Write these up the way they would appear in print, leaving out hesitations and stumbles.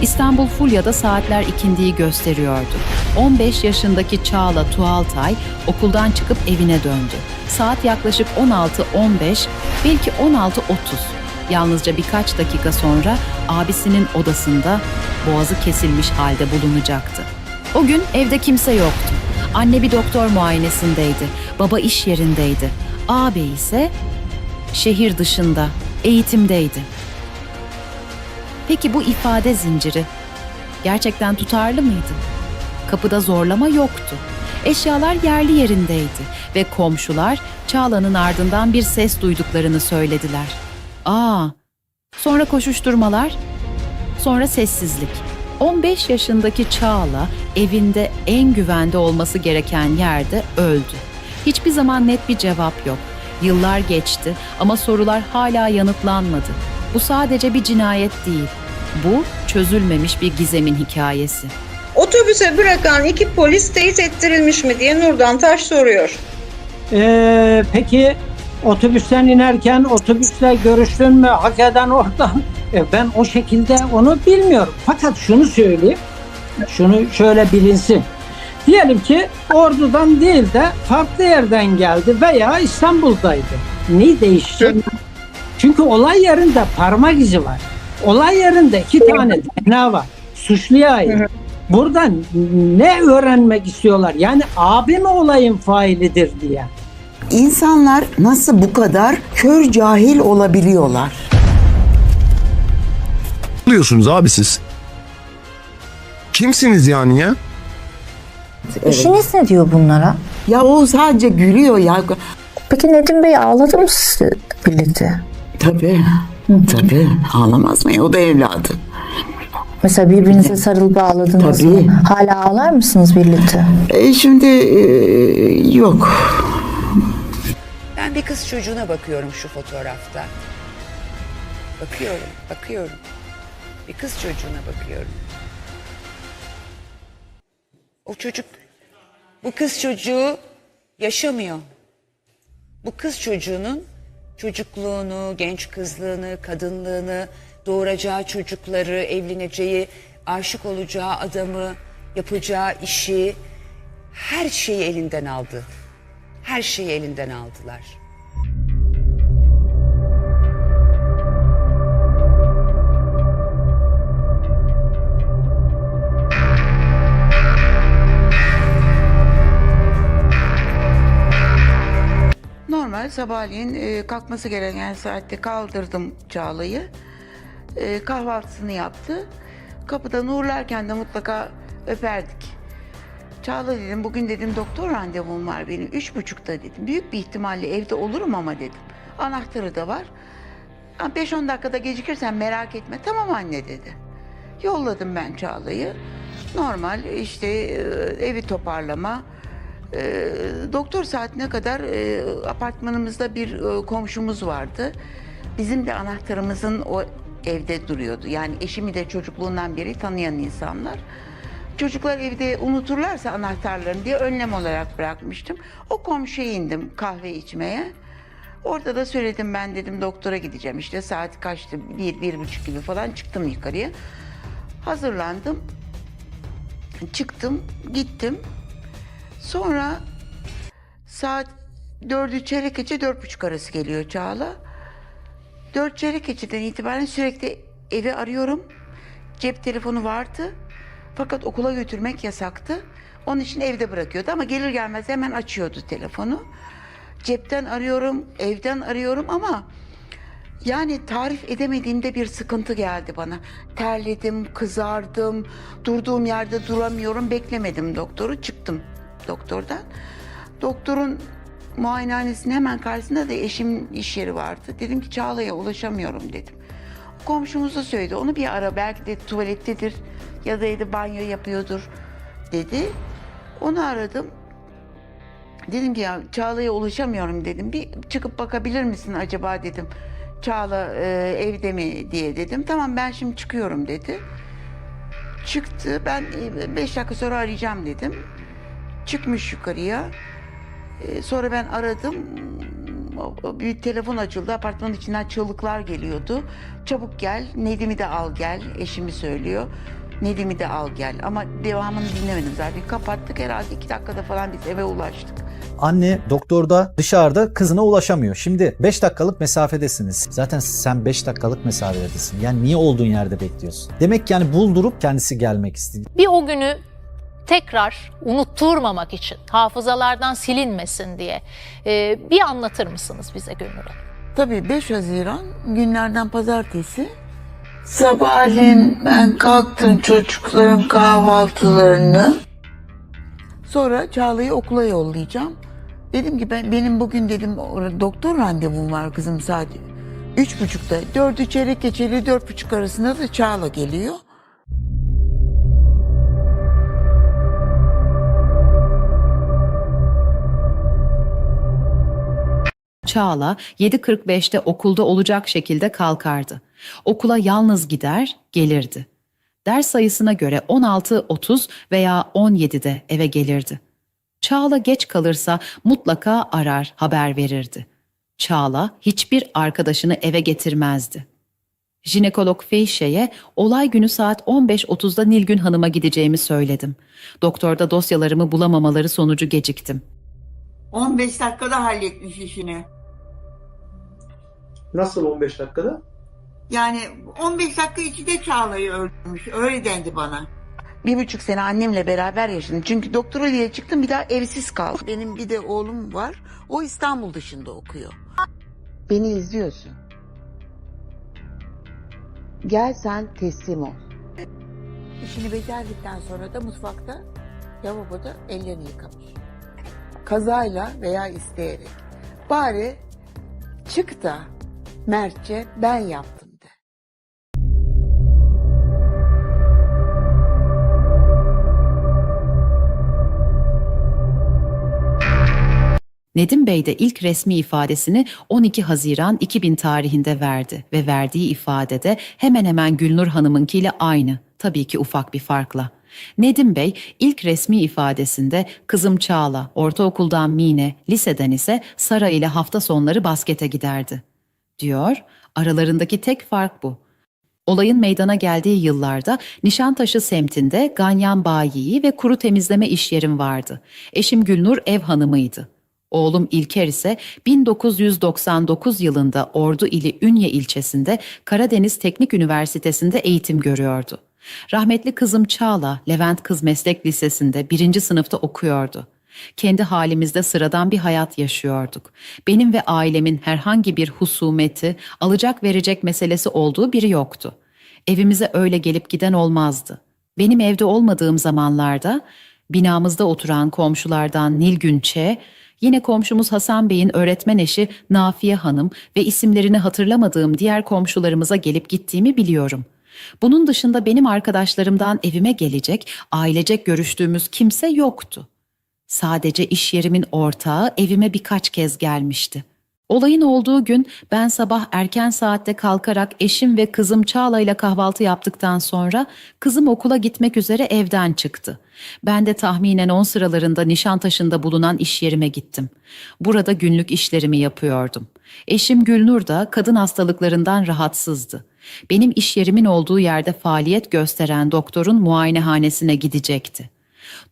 İstanbul Fulya'da saatler ikindiyi gösteriyordu. 15 yaşındaki Çağla Tuğaltay okuldan çıkıp evine döndü. Saat yaklaşık 16:15, belki 16:30. Yalnızca birkaç dakika sonra abisinin odasında boğazı kesilmiş halde bulunacaktı. O gün evde kimse yoktu. Anne bir doktor muayenesindeydi, baba iş yerindeydi. Ağabey ise şehir dışında, eğitimdeydi. Peki bu ifade zinciri gerçekten tutarlı mıydı? Kapıda zorlama yoktu. Eşyalar yerli yerindeydi ve komşular Çağla'nın ardından bir ses duyduklarını söylediler. Sonra koşuşturmalar, sonra sessizlik. 15 yaşındaki Çağla evinde en güvende olması gereken yerde öldü. Hiçbir zaman net bir cevap yok. Yıllar geçti ama sorular hala yanıtlanmadı. Bu sadece bir cinayet değil. Bu çözülmemiş bir gizemin hikayesi. Otobüse bırakan iki polis teyit ettirilmiş mi diye Nurdan Taş soruyor. Peki otobüsten inerken otobüsle görüştün mü? Hak eden oradan. Ben o şekilde onu bilmiyorum. Fakat şunu söyleyeyim. Şunu şöyle bilinsin. Diyelim ki Ordu'dan değil de farklı yerden geldi veya İstanbul'daydı. Ne değişecek? Çünkü olay yerinde parmak izi var. Olay yerinde 2 tane DNA var. Suçluya ait. Buradan ne öğrenmek istiyorlar? Yani abi mi olayın failidir diye. İnsanlar nasıl bu kadar kör cahil olabiliyorlar? Ne oluyorsunuz abi siz? Kimsiniz yani ya? Eşiniz ne diyor bunlara? Ya o sadece gülüyor ya. Peki Nedim Bey ağladı mı sizi birlikte? Tabii. Tabii. Ağlamaz mı? O da evladı. Mesela birbirinize sarılıp ağladınız Tabii. mı? Hala ağlar mısınız birlikte? Şimdi yok. Ben bir kız çocuğuna bakıyorum şu fotoğrafta. Bakıyorum. Bir kız çocuğuna bakıyorum. Bu kız çocuğu yaşamıyor. Bu kız çocuğunun çocukluğunu, genç kızlığını, kadınlığını, doğuracağı çocukları, evleneceği, aşık olacağı adamı, yapacağı işi, her şeyi elinden aldı. Her şeyi elinden aldılar. Normal sabahleyin kalkması gereken saatte kaldırdım Çağla'yı. Kahvaltısını yaptı. Kapıdan uğurlarken de mutlaka öperdik. Çağla dedim, bugün dedim doktor randevum var benim 3.30'da dedim. Büyük bir ihtimalle evde olurum ama dedim. Anahtarı da var. 5-10 dakikada gecikirsen merak etme. Tamam anne dedi. Yolladım ben Çağla'yı. Normal işte evi toparlama. Doktor saatine kadar apartmanımızda bir komşumuz vardı. Bizim de anahtarımızın o evde duruyordu. Yani eşimi de çocukluğundan beri tanıyan insanlar. Çocuklar evde unuturlarsa anahtarlarını diye önlem olarak bırakmıştım. O komşuya indim kahve içmeye. Orada da söyledim, ben dedim doktora gideceğim, işte saat kaçtı, 1-1.30 gibi falan çıktım yukarıya. Hazırlandım. Çıktım, gittim. Sonra saat 4'ü çeyrek geçe 4.30 arası geliyor Çağla. 4 çeyrek geçeden itibaren sürekli evi arıyorum. Cep telefonu vardı. Fakat okula götürmek yasaktı. Onun için evde bırakıyordu ama gelir gelmez hemen açıyordu telefonu. Cepten arıyorum, evden arıyorum ama yani tarif edemediğimde bir sıkıntı geldi bana. Terledim, kızardım, durduğum yerde duramıyorum, beklemedim doktoru, çıktım doktordan. Doktorun muayenehanesinin hemen karşısında da eşimin iş yeri vardı. Dedim ki Çağla'ya ulaşamıyorum dedim. Komşumuz da söyledi, onu bir ara, belki de tuvalettedir ya da dedi banyo yapıyordur dedi. Onu aradım. Dedim ki ya Çağla'ya ulaşamıyorum dedim. Bir çıkıp bakabilir misin acaba dedim. Çağla evde mi diye dedim. Tamam ben şimdi çıkıyorum dedi. Çıktı. Ben 5 dakika sonra arayacağım dedim. Çıkmış yukarıya. Sonra ben aradım. Bir telefon açıldı. Apartmanın içinden çığlıklar geliyordu. Çabuk gel, Nedim'i de al gel. Eşimi söylüyor. Nedim'i de al gel. Ama devamını dinlemedim zaten. Kapattık, herhalde 2 dakikada falan biz eve ulaştık. Anne doktorda dışarıda kızına ulaşamıyor. Şimdi 5 dakikalık mesafedesiniz. Zaten sen 5 dakikalık mesafedesin. Yani niye olduğun yerde bekliyorsun? Demek ki yani buldurup kendisi gelmek istedi. Bir o günü tekrar unutturmamak için, hafızalardan silinmesin diye bir anlatır mısınız bize Gülnur Hanım? Tabii 5 Haziran günlerden pazartesi. Sabahleyin ben kalktım, çocukların kahvaltılarını. Sonra Çağla'yı okula yollayacağım. Dedim ki benim bugün dedim doktor randevum var kızım saat 3.30'da. 4'ü çeyrek geçeli 4.30 arasında da Çağla geliyor. Çağla 7.45'te okulda olacak şekilde kalkardı. Okula yalnız gider, gelirdi. Ders sayısına göre 16.30 veya 17'de eve gelirdi. Çağla geç kalırsa mutlaka arar, haber verirdi. Çağla hiçbir arkadaşını eve getirmezdi. Jinekolog Feyşe'ye olay günü saat 15.30'da Nilgün Hanım'a gideceğimi söyledim. Doktorda dosyalarımı bulamamaları sonucu geciktim. 15 dakikada halletmiş işini. Nasıl 15 dakikada? Yani 15 dakika içinde Çağla'yı öldürmüş. Öyle dendi bana. 1,5 sene annemle beraber yaşadım. Çünkü doktora diye çıktım, bir daha evsiz kaldım. Benim bir de oğlum var. O İstanbul dışında okuyor. Beni izliyorsun. Gel sen teslim ol. İşini becerdikten sonra da mutfakta, lavaboda ellerini yıkamış. Kazayla veya isteyerek. Bari çık da Mertçe ben yaptım de. Nedim Bey de ilk resmi ifadesini 12 Haziran 2000 tarihinde verdi ve verdiği ifadede hemen hemen Gülnur Hanım'ınkiyle aynı, tabii ki ufak bir farkla. Nedim Bey ilk resmi ifadesinde kızım Çağla, ortaokuldan Mine, liseden ise Sara ile hafta sonları baskete giderdi, diyor. Aralarındaki tek fark bu. Olayın meydana geldiği yıllarda Nişantaşı semtinde ganyan bayiyi ve kuru temizleme işyerim vardı. Eşim Gülnur ev hanımıydı. Oğlum İlker ise 1999 yılında Ordu ili Ünye ilçesinde Karadeniz Teknik Üniversitesi'nde eğitim görüyordu. Rahmetli kızım Çağla, Levent Kız Meslek Lisesi'nde 1. sınıfta okuyordu. Kendi halimizde sıradan bir hayat yaşıyorduk. Benim ve ailemin herhangi bir husumeti, alacak verecek meselesi olduğu biri yoktu. Evimize öyle gelip giden olmazdı. Benim evde olmadığım zamanlarda binamızda oturan komşulardan Nilgün Ç, yine komşumuz Hasan Bey'in öğretmen eşi Nafiye Hanım ve isimlerini hatırlamadığım diğer komşularımıza gelip gittiğimi biliyorum. Bunun dışında benim arkadaşlarımdan evime gelecek, ailecek görüştüğümüz kimse yoktu. Sadece iş yerimin ortağı evime birkaç kez gelmişti. Olayın olduğu gün ben sabah erken saatte kalkarak eşim ve kızım Çağla ile kahvaltı yaptıktan sonra kızım okula gitmek üzere evden çıktı. Ben de tahminen 10 sıralarında Nişantaşı'nda bulunan iş yerime gittim. Burada günlük işlerimi yapıyordum. Eşim Gülnur da kadın hastalıklarından rahatsızdı. Benim iş yerimin olduğu yerde faaliyet gösteren doktorun muayenehanesine gidecekti.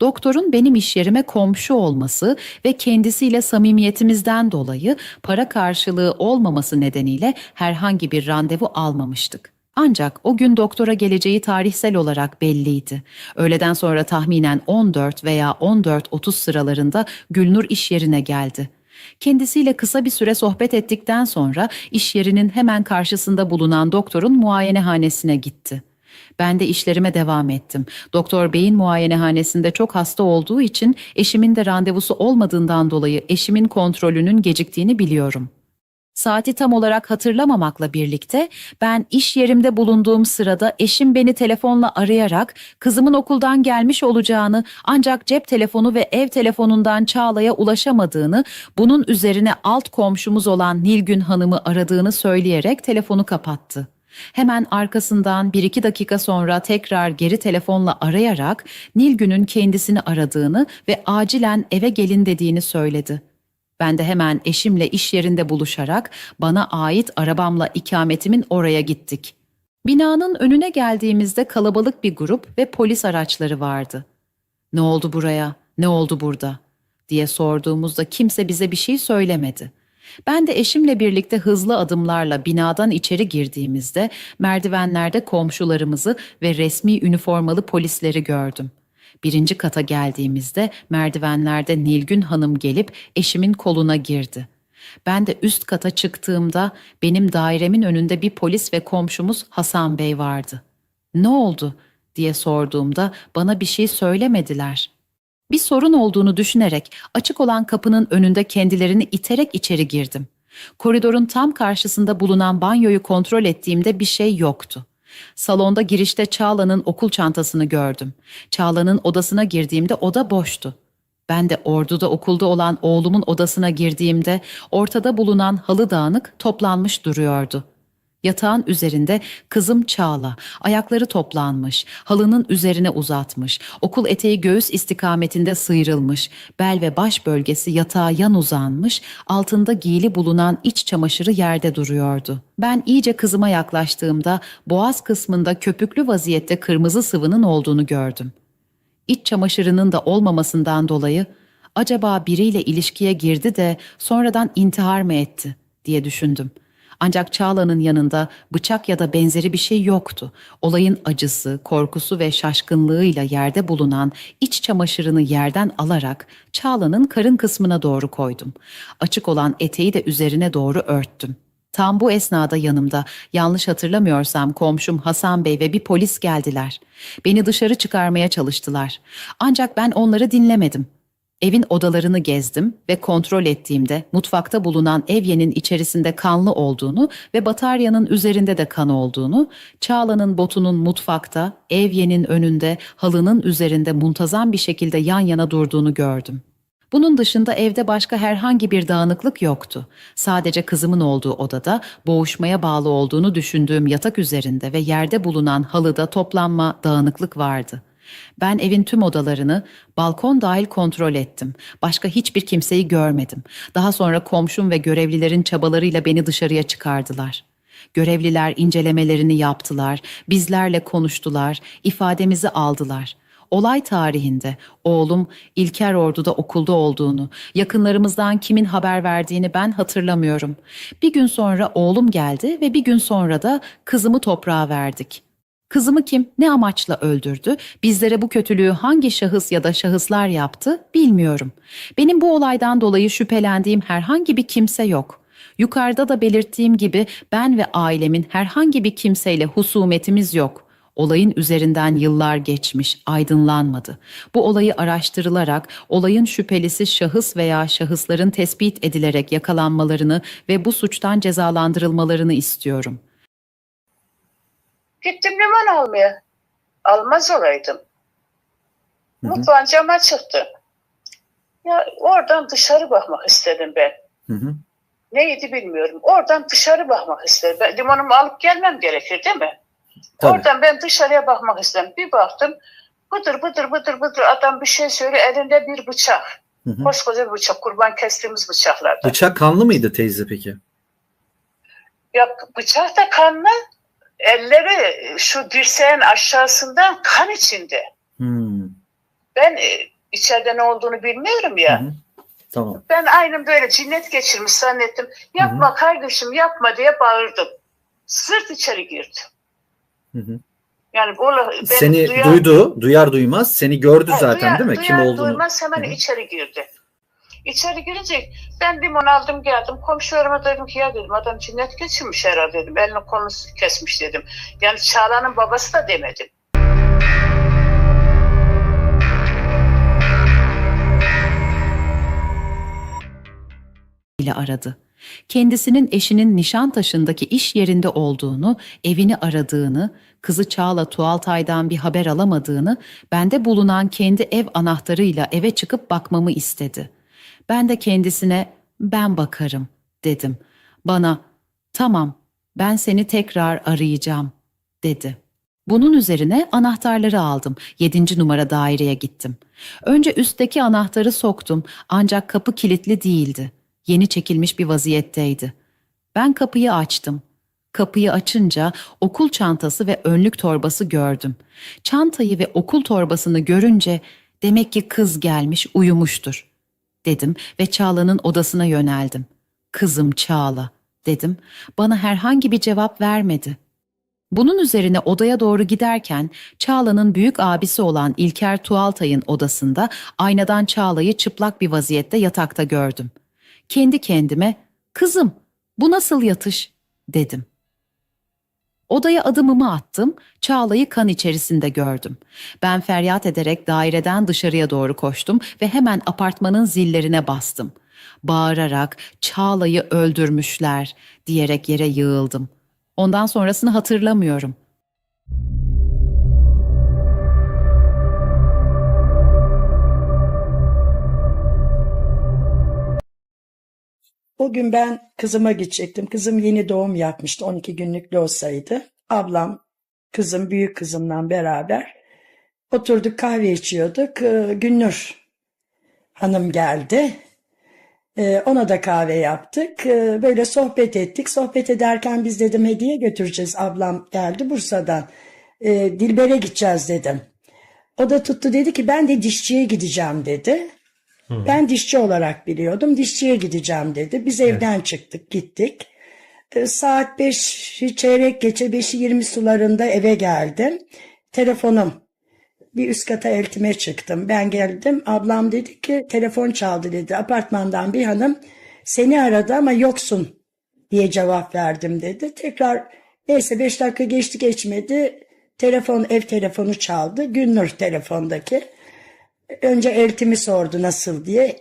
Doktorun benim iş yerime komşu olması ve kendisiyle samimiyetimizden dolayı para karşılığı olmaması nedeniyle herhangi bir randevu almamıştık. Ancak o gün doktora geleceği tarihsel olarak belliydi. Öğleden sonra tahminen 14 veya 14.30 sıralarında Gülnur iş yerine geldi. Kendisiyle kısa bir süre sohbet ettikten sonra iş yerinin hemen karşısında bulunan doktorun muayenehanesine gitti. Ben de işlerime devam ettim. Doktor Bey'in muayenehanesinde çok hasta olduğu için eşimin de randevusu olmadığından dolayı eşimin kontrolünün geciktiğini biliyorum. Saati tam olarak hatırlamamakla birlikte ben iş yerimde bulunduğum sırada eşim beni telefonla arayarak kızımın okuldan gelmiş olacağını ancak cep telefonu ve ev telefonundan Çağla'ya ulaşamadığını, bunun üzerine alt komşumuz olan Nilgün Hanım'ı aradığını söyleyerek telefonu kapattı. Hemen arkasından 1-2 dakika sonra tekrar geri telefonla arayarak Nilgün'ün kendisini aradığını ve acilen eve gelin dediğini söyledi. Ben de hemen eşimle iş yerinde buluşarak bana ait arabamla ikametimin oraya gittik. Binanın önüne geldiğimizde kalabalık bir grup ve polis araçları vardı. "Ne oldu buraya? Ne oldu burada?" diye sorduğumuzda kimse bize bir şey söylemedi. Ben de eşimle birlikte hızlı adımlarla binadan içeri girdiğimizde merdivenlerde komşularımızı ve resmi üniformalı polisleri gördüm. 1. kata geldiğimizde merdivenlerde Nilgün Hanım gelip eşimin koluna girdi. Ben de üst kata çıktığımda benim dairemin önünde bir polis ve komşumuz Hasan Bey vardı. "Ne oldu?" diye sorduğumda bana bir şey söylemediler. Bir sorun olduğunu düşünerek açık olan kapının önünde kendilerini iterek içeri girdim. Koridorun tam karşısında bulunan banyoyu kontrol ettiğimde bir şey yoktu. Salonda girişte Çağla'nın okul çantasını gördüm. Çağla'nın odasına girdiğimde oda boştu. Ben de orduda okulda olan oğlumun odasına girdiğimde ortada bulunan halı dağınık toplanmış duruyordu. Yatağın üzerinde kızım Çağla, ayakları toplanmış, halının üzerine uzatmış, okul eteği göğüs istikametinde sıyrılmış, bel ve baş bölgesi yatağa yan uzanmış, altında giyili bulunan iç çamaşırı yerde duruyordu. Ben iyice kızıma yaklaştığımda boğaz kısmında köpüklü vaziyette kırmızı sıvının olduğunu gördüm. İç çamaşırının da olmamasından dolayı acaba biriyle ilişkiye girdi de sonradan intihar mı etti diye düşündüm. Ancak Çağla'nın yanında bıçak ya da benzeri bir şey yoktu. Olayın acısı, korkusu ve şaşkınlığıyla yerde bulunan iç çamaşırını yerden alarak Çağla'nın karın kısmına doğru koydum. Açık olan eteği de üzerine doğru örttüm. Tam bu esnada yanımda, yanlış hatırlamıyorsam komşum Hasan Bey ve bir polis geldiler. Beni dışarı çıkarmaya çalıştılar. Ancak ben onları dinlemedim. Evin odalarını gezdim ve kontrol ettiğimde mutfakta bulunan evyenin içerisinde kanlı olduğunu ve bataryanın üzerinde de kan olduğunu, Çağla'nın botunun mutfakta, evyenin önünde, halının üzerinde muntazam bir şekilde yan yana durduğunu gördüm. Bunun dışında evde başka herhangi bir dağınıklık yoktu. Sadece kızımın olduğu odada boğuşmaya bağlı olduğunu düşündüğüm yatak üzerinde ve yerde bulunan halıda toplanma, dağınıklık vardı. Ben evin tüm odalarını, balkon dahil kontrol ettim. Başka hiçbir kimseyi görmedim. Daha sonra komşum ve görevlilerin çabalarıyla beni dışarıya çıkardılar. Görevliler incelemelerini yaptılar, bizlerle konuştular, ifademizi aldılar. Olay tarihinde oğlum İlker Ordu'da okulda olduğunu, yakınlarımızdan kimin haber verdiğini ben hatırlamıyorum. Bir gün sonra oğlum geldi ve bir gün sonra da kızımı toprağa verdik. Kızımı kim, ne amaçla öldürdü, bizlere bu kötülüğü hangi şahıs ya da şahıslar yaptı bilmiyorum. Benim bu olaydan dolayı şüphelendiğim herhangi bir kimse yok. Yukarıda da belirttiğim gibi ben ve ailemin herhangi bir kimseyle husumetimiz yok. Olayın üzerinden yıllar geçmiş, aydınlanmadı. Bu olayı araştırılarak olayın şüphelisi şahıs veya şahısların tespit edilerek yakalanmalarını ve bu suçtan cezalandırılmalarını istiyorum. Gittim limon almaya. Almaz olaydım. Mutfağın camı çıktı. Ya oradan dışarı bakmak istedim ben. Neydi bilmiyorum. Oradan dışarı bakmak istedim. Ben limonumu alıp gelmem gerekir değil mi? Tabii. Oradan ben dışarıya bakmak istedim. Bir baktım bıdır bıdır bıdır bıdır adam bir şey söylüyor. Elinde bir bıçak. Koskoca bir bıçak. Kurban kestiğimiz bıçaklardan. Bıçak kanlı mıydı teyze peki? Ya bıçak da kanlı. Elleri şu dirseğin aşağısından kan içinde. Ben içeride ne olduğunu bilmiyorum ya. Tamam. Ben aynen böyle cinnet geçirmiş zannettim. Yapma kardeşim yapma diye bağırdım. Sırt içeri girdi. Yani seni duyar duymaz seni gördü zaten değil mi? Kim olduğunu. Duymaz hemen içeri girdi. İçeri girecek. Ben limon aldım geldim. Komşularıma dedim ki ya dedim adam cinnet geçirmiş herhalde dedim. Elini kolunu kesmiş dedim. Yani Çağla'nın babası da demedim. ile aradı. Kendisinin eşinin Nişantaşı'ndaki iş yerinde olduğunu, evini aradığını, kızı Çağla Tuğaltay'dan bir haber alamadığını, bende bulunan kendi ev anahtarıyla eve çıkıp bakmamı istedi. Ben de kendisine ben bakarım dedim. Bana tamam ben seni tekrar arayacağım dedi. Bunun üzerine anahtarları aldım. 7. numara daireye gittim. Önce üstteki anahtarı soktum ancak kapı kilitli değildi. Yeni çekilmiş bir vaziyetteydi. Ben kapıyı açtım. Kapıyı açınca okul çantası ve önlük torbası gördüm. Çantayı ve okul torbasını görünce demek ki kız gelmiş, uyumuştur dedim ve Çağla'nın odasına yöneldim. Kızım Çağla dedim. Bana herhangi bir cevap vermedi. Bunun üzerine odaya doğru giderken Çağla'nın büyük abisi olan İlker Tuğaltay'ın odasında aynadan Çağla'yı çıplak bir vaziyette yatakta gördüm. Kendi kendime "Kızım, bu nasıl yatış?" dedim. Odaya adımımı attım, Çağla'yı kan içerisinde gördüm. Ben feryat ederek daireden dışarıya doğru koştum ve hemen apartmanın zillerine bastım. Bağırarak "Çağla'yı öldürmüşler" diyerek yere yığıldım. Ondan sonrasını hatırlamıyorum. O gün ben kızıma gidecektim. Kızım yeni doğum yapmıştı. 12 günlük Losa'ydı. Ablam, kızım, büyük kızımla beraber oturduk, kahve içiyorduk. Günnur Hanım geldi. Ona da kahve yaptık. Böyle sohbet ettik. Sohbet ederken biz dedim hediye götüreceğiz. Ablam geldi Bursa'dan. Dilber'e gideceğiz dedim. O da tuttu, dedi ki ben de dişçiye gideceğim dedi. Ben dişçi olarak biliyordum. Dişçiye gideceğim dedi. Biz evden çıktık, gittik. Saat 5 çeyrek geçe 5'i 20 sularında eve geldim. Telefonum, bir üst kata eltime çıktım. Ben geldim. Ablam dedi ki telefon çaldı dedi. Apartmandan bir hanım seni aradı ama yoksun diye cevap verdim dedi. Tekrar neyse 5 dakika geçti geçmedi. Telefon, ev telefonu çaldı. Günnur telefondaki. Önce eltimi sordu nasıl diye.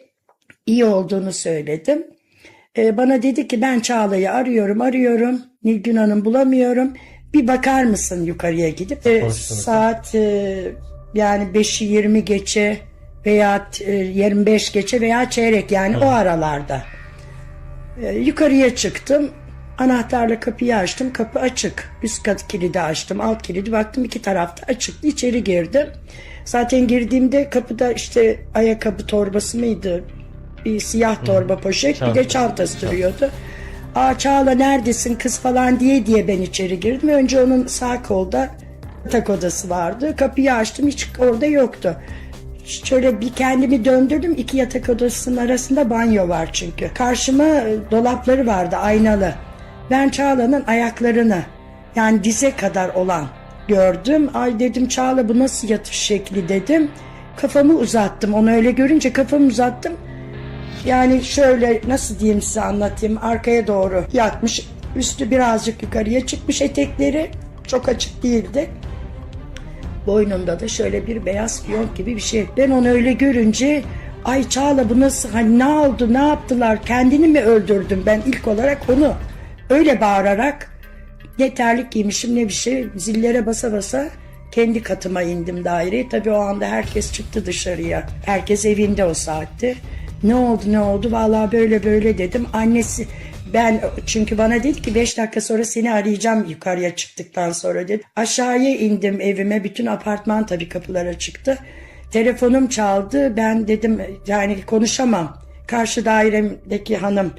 İyi olduğunu söyledim. Bana dedi ki ben Çağla'yı arıyorum. Nilgün Hanım bulamıyorum. Bir bakar mısın yukarıya gidip? Saat yani 5'i 20 geçe veya 25 geçe veya çeyrek, yani o aralarda. Yukarıya çıktım. Anahtarla kapıyı açtım. Kapı açık. Üst kat kilidi açtım. Alt kilidi baktım iki tarafta açıktı. İçeri girdim. Zaten girdiğimde kapıda işte ayakkabı torbası mıydı? Bir siyah torba poşet, bir de çantası duruyordu. "Aa Çağla neredesin kız" falan diye ben içeri girdim. Önce onun sağ kolda yatak odası vardı. Kapıyı açtım, hiç orada yoktu. Şöyle bir kendimi döndürdüm. İki yatak odasının arasında banyo var çünkü. Karşıma dolapları vardı, aynalı. Ben Çağla'nın ayaklarını, yani dize kadar olan gördüm. Ay dedim Çağla bu nasıl yatış şekli dedim. Kafamı uzattım. Onu öyle görünce kafamı uzattım. Yani şöyle nasıl diyeyim size, anlatayım. Arkaya doğru yatmış. Üstü birazcık yukarıya çıkmış, etekleri çok açık değildi. Boynunda da şöyle bir beyaz fiyonk gibi bir şey. Ben onu öyle görünce ay Çağla bu nasıl, hani ne oldu, ne yaptılar, kendini mi öldürdüm, ben ilk olarak onu öyle bağırarak, ne terlik giymişim ne bir şey, zillere basa basa kendi katıma indim daireye. Tabii o anda herkes çıktı dışarıya. Herkes evinde o saatte. Ne oldu vallahi böyle dedim. Annesi, ben çünkü bana dedi ki 5 dakika sonra seni arayacağım yukarıya çıktıktan sonra dedi. Aşağıya indim evime, bütün apartman tabii kapılara çıktı. Telefonum çaldı, ben dedim yani konuşamam. Karşı dairemdeki hanım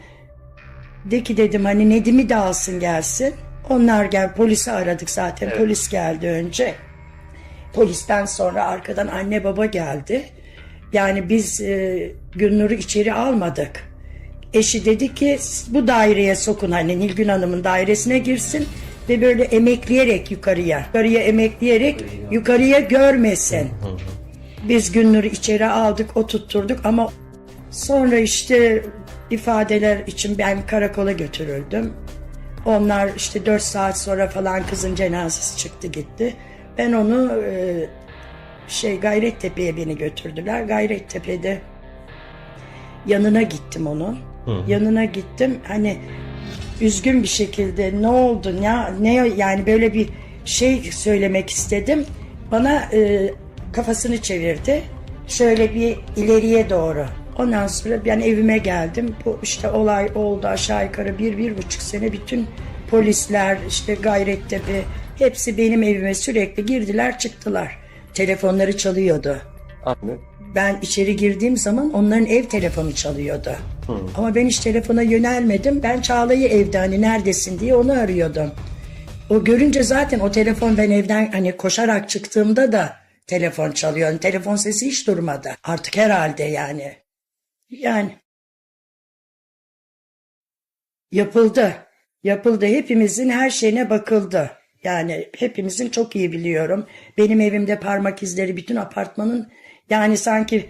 de ki dedim hani Nedim'i de alsın gelsin. Onlar polisi aradık zaten, evet. Polis geldi önce. Polisten sonra arkadan anne baba geldi. Yani biz Günnur'u içeri almadık. Eşi dedi ki bu daireye sokun, hani Nilgün Hanım'ın dairesine girsin ve böyle emekleyerek yukarıya görmesin. Biz Günnur'u içeri aldık, oturtturduk ama sonra işte ifadeler için ben karakola götürüldüm. Onlar işte 4 saat sonra falan kızın cenazesi çıktı gitti. Ben onu Gayrettepe'ye beni götürdüler. Gayrettepe'de yanına gittim onun. Yanına gittim. Hani üzgün bir şekilde ne oldu ne yani böyle bir şey söylemek istedim. Bana kafasını çevirdi. Şöyle bir ileriye doğru. Ondan sonra ben evime geldim. Bu işte olay oldu aşağı yukarı 1-1,5 sene. Bütün polisler işte Gayrettepe hepsi benim evime sürekli girdiler çıktılar. Telefonları çalıyordu. Anne. Ben içeri girdiğim zaman onların ev telefonu çalıyordu. Ama ben hiç telefona yönelmedim. Ben Çağla'yı evde hani neredesin diye onu arıyordum. O görünce zaten o telefon, ben evden hani koşarak çıktığımda da telefon çalıyor. Yani telefon sesi hiç durmadı. Artık herhalde yani. Yani yapıldı. Yapıldı. Hepimizin her şeyine bakıldı. Yani hepimizin, çok iyi biliyorum. Benim evimde parmak izleri bütün apartmanın, yani sanki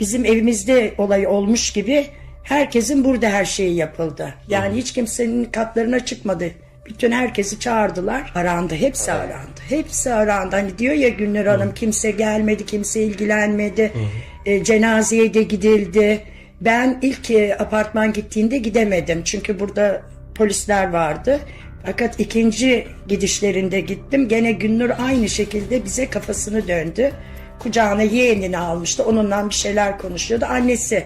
bizim evimizde olay olmuş gibi herkesin burada her şeyi yapıldı. Yani hiç kimsenin katlarına çıkmadı. Bütün herkesi çağırdılar. Arandı. Hepsi arandı. Hepsi arandı. Hani diyor ya Gülnur Hanım, kimse gelmedi, kimse ilgilenmedi. Cenazeye de gidildi. Ben ilk apartman gittiğinde gidemedim. Çünkü burada polisler vardı. Fakat ikinci gidişlerinde gittim. Gene Günnur aynı şekilde bize kafasını döndü. Kucağına yeğenini almıştı. Onunla bir şeyler konuşuyordu. Annesi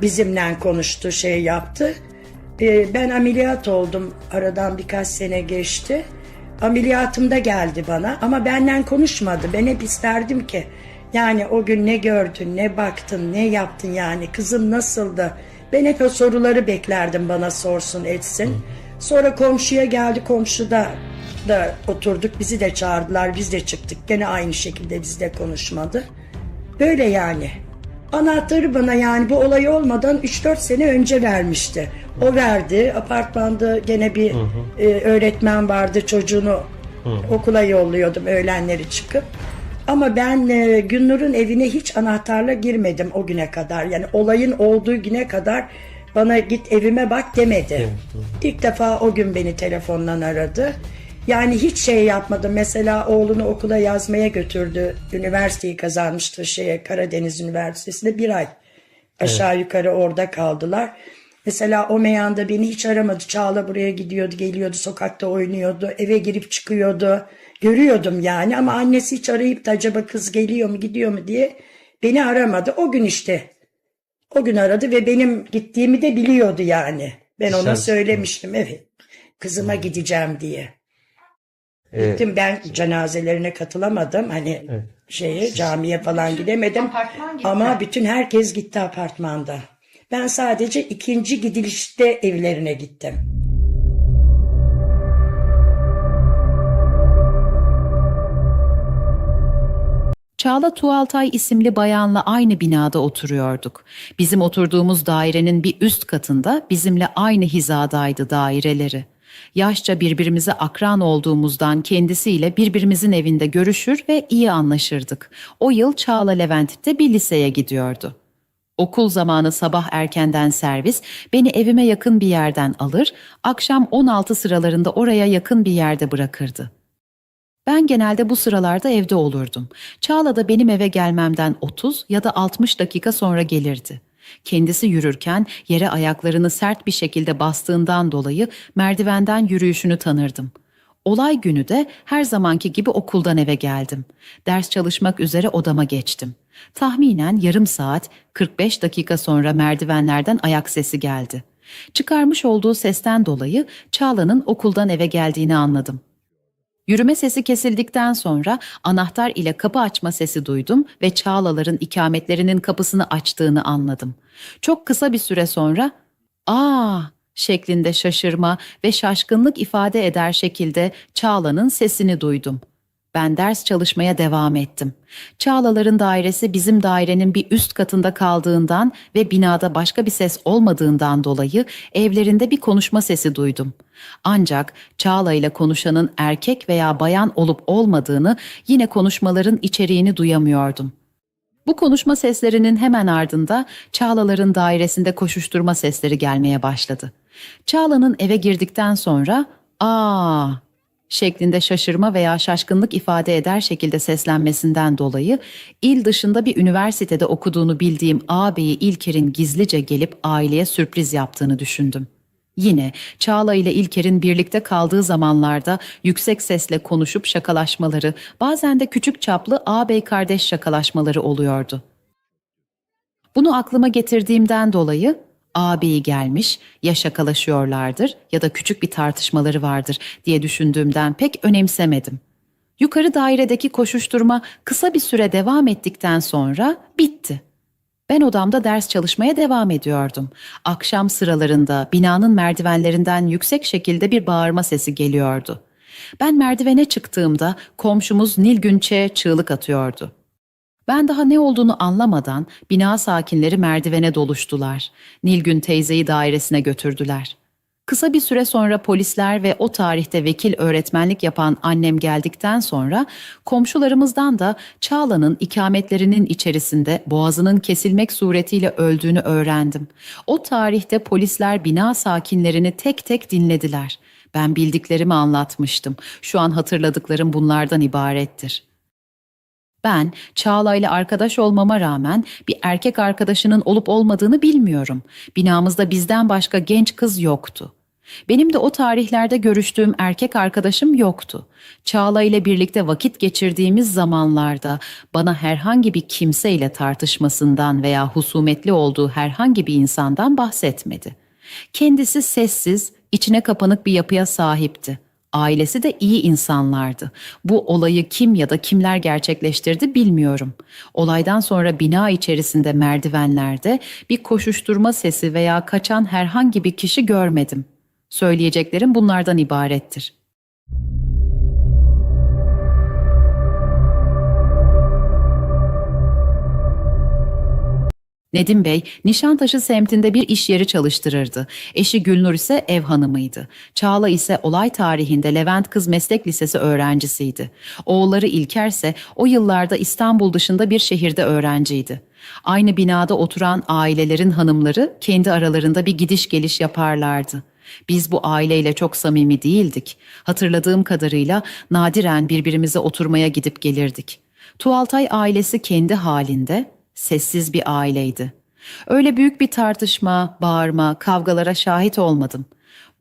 bizimle konuştu, şey yaptı. Ben ameliyat oldum. Aradan birkaç sene geçti. Ameliyatımda geldi bana ama benden konuşmadı. Ben hep isterdim ki, yani o gün ne gördün, ne baktın, ne yaptın, yani kızım nasıldı? Ben hep o soruları beklerdim, bana sorsun etsin. Sonra komşuya geldi, komşuda da oturduk, bizi de çağırdılar, biz de çıktık. Gene aynı şekilde bizle konuşmadı. Böyle yani. Anahtarı bana yani bu olay olmadan 3-4 sene önce vermişti. O verdi. Apartmanda gene bir öğretmen vardı, çocuğunu okula yolluyordum öğlenleri çıkıp. Ama ben Günnur'un evine hiç anahtarla girmedim o güne kadar. Yani olayın olduğu güne kadar bana git evime bak demedi. İlk defa o gün beni telefondan aradı. Yani hiç şey yapmadım. Mesela oğlunu okula yazmaya götürdü. Üniversiteyi kazanmıştı Karadeniz Üniversitesi'nde, 1 ay. Aşağı yukarı orada kaldılar. Mesela o meyanda beni hiç aramadı. Çağla buraya gidiyordu, geliyordu, sokakta oynuyordu, eve girip çıkıyordu. Görüyordum yani, ama annesi hiç arayıp da acaba kız geliyor mu, gidiyor mu diye beni aramadı. O gün işte. O gün aradı ve benim gittiğimi de biliyordu yani. Ben ona söylemiştim, evet. Kızıma gideceğim diye. Gittim, ben cenazelerine katılamadım. Hani camiye falan gidemedim. Ama bütün herkes gitti apartmanda. Ben sadece ikinci gidilişte evlerine gittim. Çağla Tuğaltay isimli bayanla aynı binada oturuyorduk. Bizim oturduğumuz dairenin bir üst katında bizimle aynı hizadaydı daireleri. Yaşça birbirimize akran olduğumuzdan kendisiyle birbirimizin evinde görüşür ve iyi anlaşırdık. O yıl Çağla Levent'te bir liseye gidiyordu. Okul zamanı sabah erkenden servis beni evime yakın bir yerden alır, akşam 16 sıralarında oraya yakın bir yerde bırakırdı. Ben genelde bu sıralarda evde olurdum. Çağla da benim eve gelmemden 30 ya da 60 dakika sonra gelirdi. Kendisi yürürken yere ayaklarını sert bir şekilde bastığından dolayı merdivenden yürüyüşünü tanırdım. Olay günü de her zamanki gibi okuldan eve geldim. Ders çalışmak üzere odama geçtim. Tahminen yarım saat 45 dakika sonra merdivenlerden ayak sesi geldi. Çıkarmış olduğu sesten dolayı Çağla'nın okuldan eve geldiğini anladım. Yürüme sesi kesildikten sonra anahtar ile kapı açma sesi duydum ve Çağlaların ikametlerinin kapısını açtığını anladım. Çok kısa bir süre sonra "Aa!" şeklinde şaşırma ve şaşkınlık ifade eder şekilde Çağla'nın sesini duydum. Ben ders çalışmaya devam ettim. Çağlaların dairesi bizim dairenin bir üst katında kaldığından ve binada başka bir ses olmadığından dolayı evlerinde bir konuşma sesi duydum. Ancak Çağla ile konuşanın erkek veya bayan olup olmadığını, yine konuşmaların içeriğini duyamıyordum. Bu konuşma seslerinin hemen ardında Çağlaların dairesinde koşuşturma sesleri gelmeye başladı. Çağla'nın eve girdikten sonra "Aa!" şeklinde şaşırma veya şaşkınlık ifade eder şekilde seslenmesinden dolayı il dışında bir üniversitede okuduğunu bildiğim ağabeyi İlker'in gizlice gelip aileye sürpriz yaptığını düşündüm. Yine Çağla ile İlker'in birlikte kaldığı zamanlarda yüksek sesle konuşup şakalaşmaları, bazen de küçük çaplı ağabey kardeş şakalaşmaları oluyordu. Bunu aklıma getirdiğimden dolayı ağabeyi gelmiş, ya şakalaşıyorlardır ya da küçük bir tartışmaları vardır diye düşündüğümden pek önemsemedim. Yukarı dairedeki koşuşturma kısa bir süre devam ettikten sonra bitti. Ben odamda ders çalışmaya devam ediyordum. Akşam sıralarında binanın merdivenlerinden yüksek şekilde bir bağırma sesi geliyordu. Ben merdivene çıktığımda komşumuz Nilgünç'e çığlık atıyordu. Ben daha ne olduğunu anlamadan bina sakinleri merdivene doluştular. Nilgün teyzeyi dairesine götürdüler. Kısa bir süre sonra polisler ve o tarihte vekil öğretmenlik yapan annem geldikten sonra komşularımızdan da Çağla'nın ikametlerinin içerisinde boğazının kesilmek suretiyle öldüğünü öğrendim. O tarihte polisler bina sakinlerini tek tek dinlediler. Ben bildiklerimi anlatmıştım. Şu an hatırladıklarım bunlardan ibarettir. Ben Çağla ile arkadaş olmama rağmen bir erkek arkadaşının olup olmadığını bilmiyorum. Binamızda bizden başka genç kız yoktu. Benim de o tarihlerde görüştüğüm erkek arkadaşım yoktu. Çağla ile birlikte vakit geçirdiğimiz zamanlarda bana herhangi bir kimseyle tartışmasından veya husumetli olduğu herhangi bir insandan bahsetmedi. Kendisi sessiz, içine kapanık bir yapıya sahipti. Ailesi de iyi insanlardı. Bu olayı kim ya da kimler gerçekleştirdi bilmiyorum. Olaydan sonra bina içerisinde merdivenlerde bir koşuşturma sesi veya kaçan herhangi bir kişi görmedim. Söyleyeceklerim bunlardan ibarettir. Nedim Bey, Nişantaşı semtinde bir iş yeri çalıştırırdı. Eşi Gülnur ise ev hanımıydı. Çağla ise olay tarihinde Levent Kız Meslek Lisesi öğrencisiydi. Oğulları İlker ise o yıllarda İstanbul dışında bir şehirde öğrenciydi. Aynı binada oturan ailelerin hanımları kendi aralarında bir gidiş geliş yaparlardı. Biz bu aileyle çok samimi değildik. Hatırladığım kadarıyla nadiren birbirimize oturmaya gidip gelirdik. Tuğaltay ailesi kendi halinde, sessiz bir aileydi. Öyle büyük bir tartışma, bağırma, kavgalara şahit olmadım.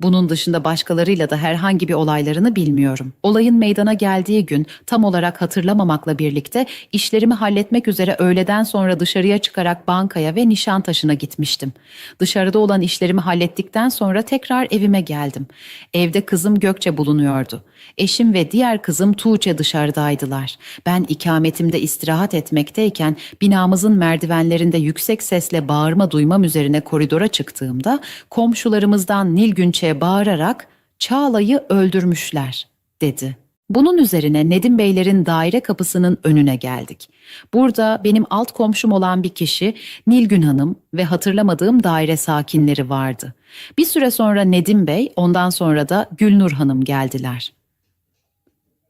Bunun dışında başkalarıyla da herhangi bir olaylarını bilmiyorum. Olayın meydana geldiği gün tam olarak hatırlamamakla birlikte işlerimi halletmek üzere öğleden sonra dışarıya çıkarak bankaya ve Nişantaşı'na gitmiştim. Dışarıda olan işlerimi hallettikten sonra tekrar evime geldim. Evde kızım Gökçe bulunuyordu. Eşim ve diğer kızım Tuğçe dışarıdaydılar. Ben ikametimde istirahat etmekteyken binamızın merdivenlerinde yüksek sesle bağırma duymam üzerine koridora çıktığımda komşularımızdan Nilgünç'e bağırarak "Çağla'yı öldürmüşler" dedi. Bunun üzerine Nedim Beylerin daire kapısının önüne geldik. Burada benim alt komşum olan bir kişi Nilgün Hanım ve hatırlamadığım daire sakinleri vardı. Bir süre sonra Nedim Bey, ondan sonra da Gülnur Hanım geldiler.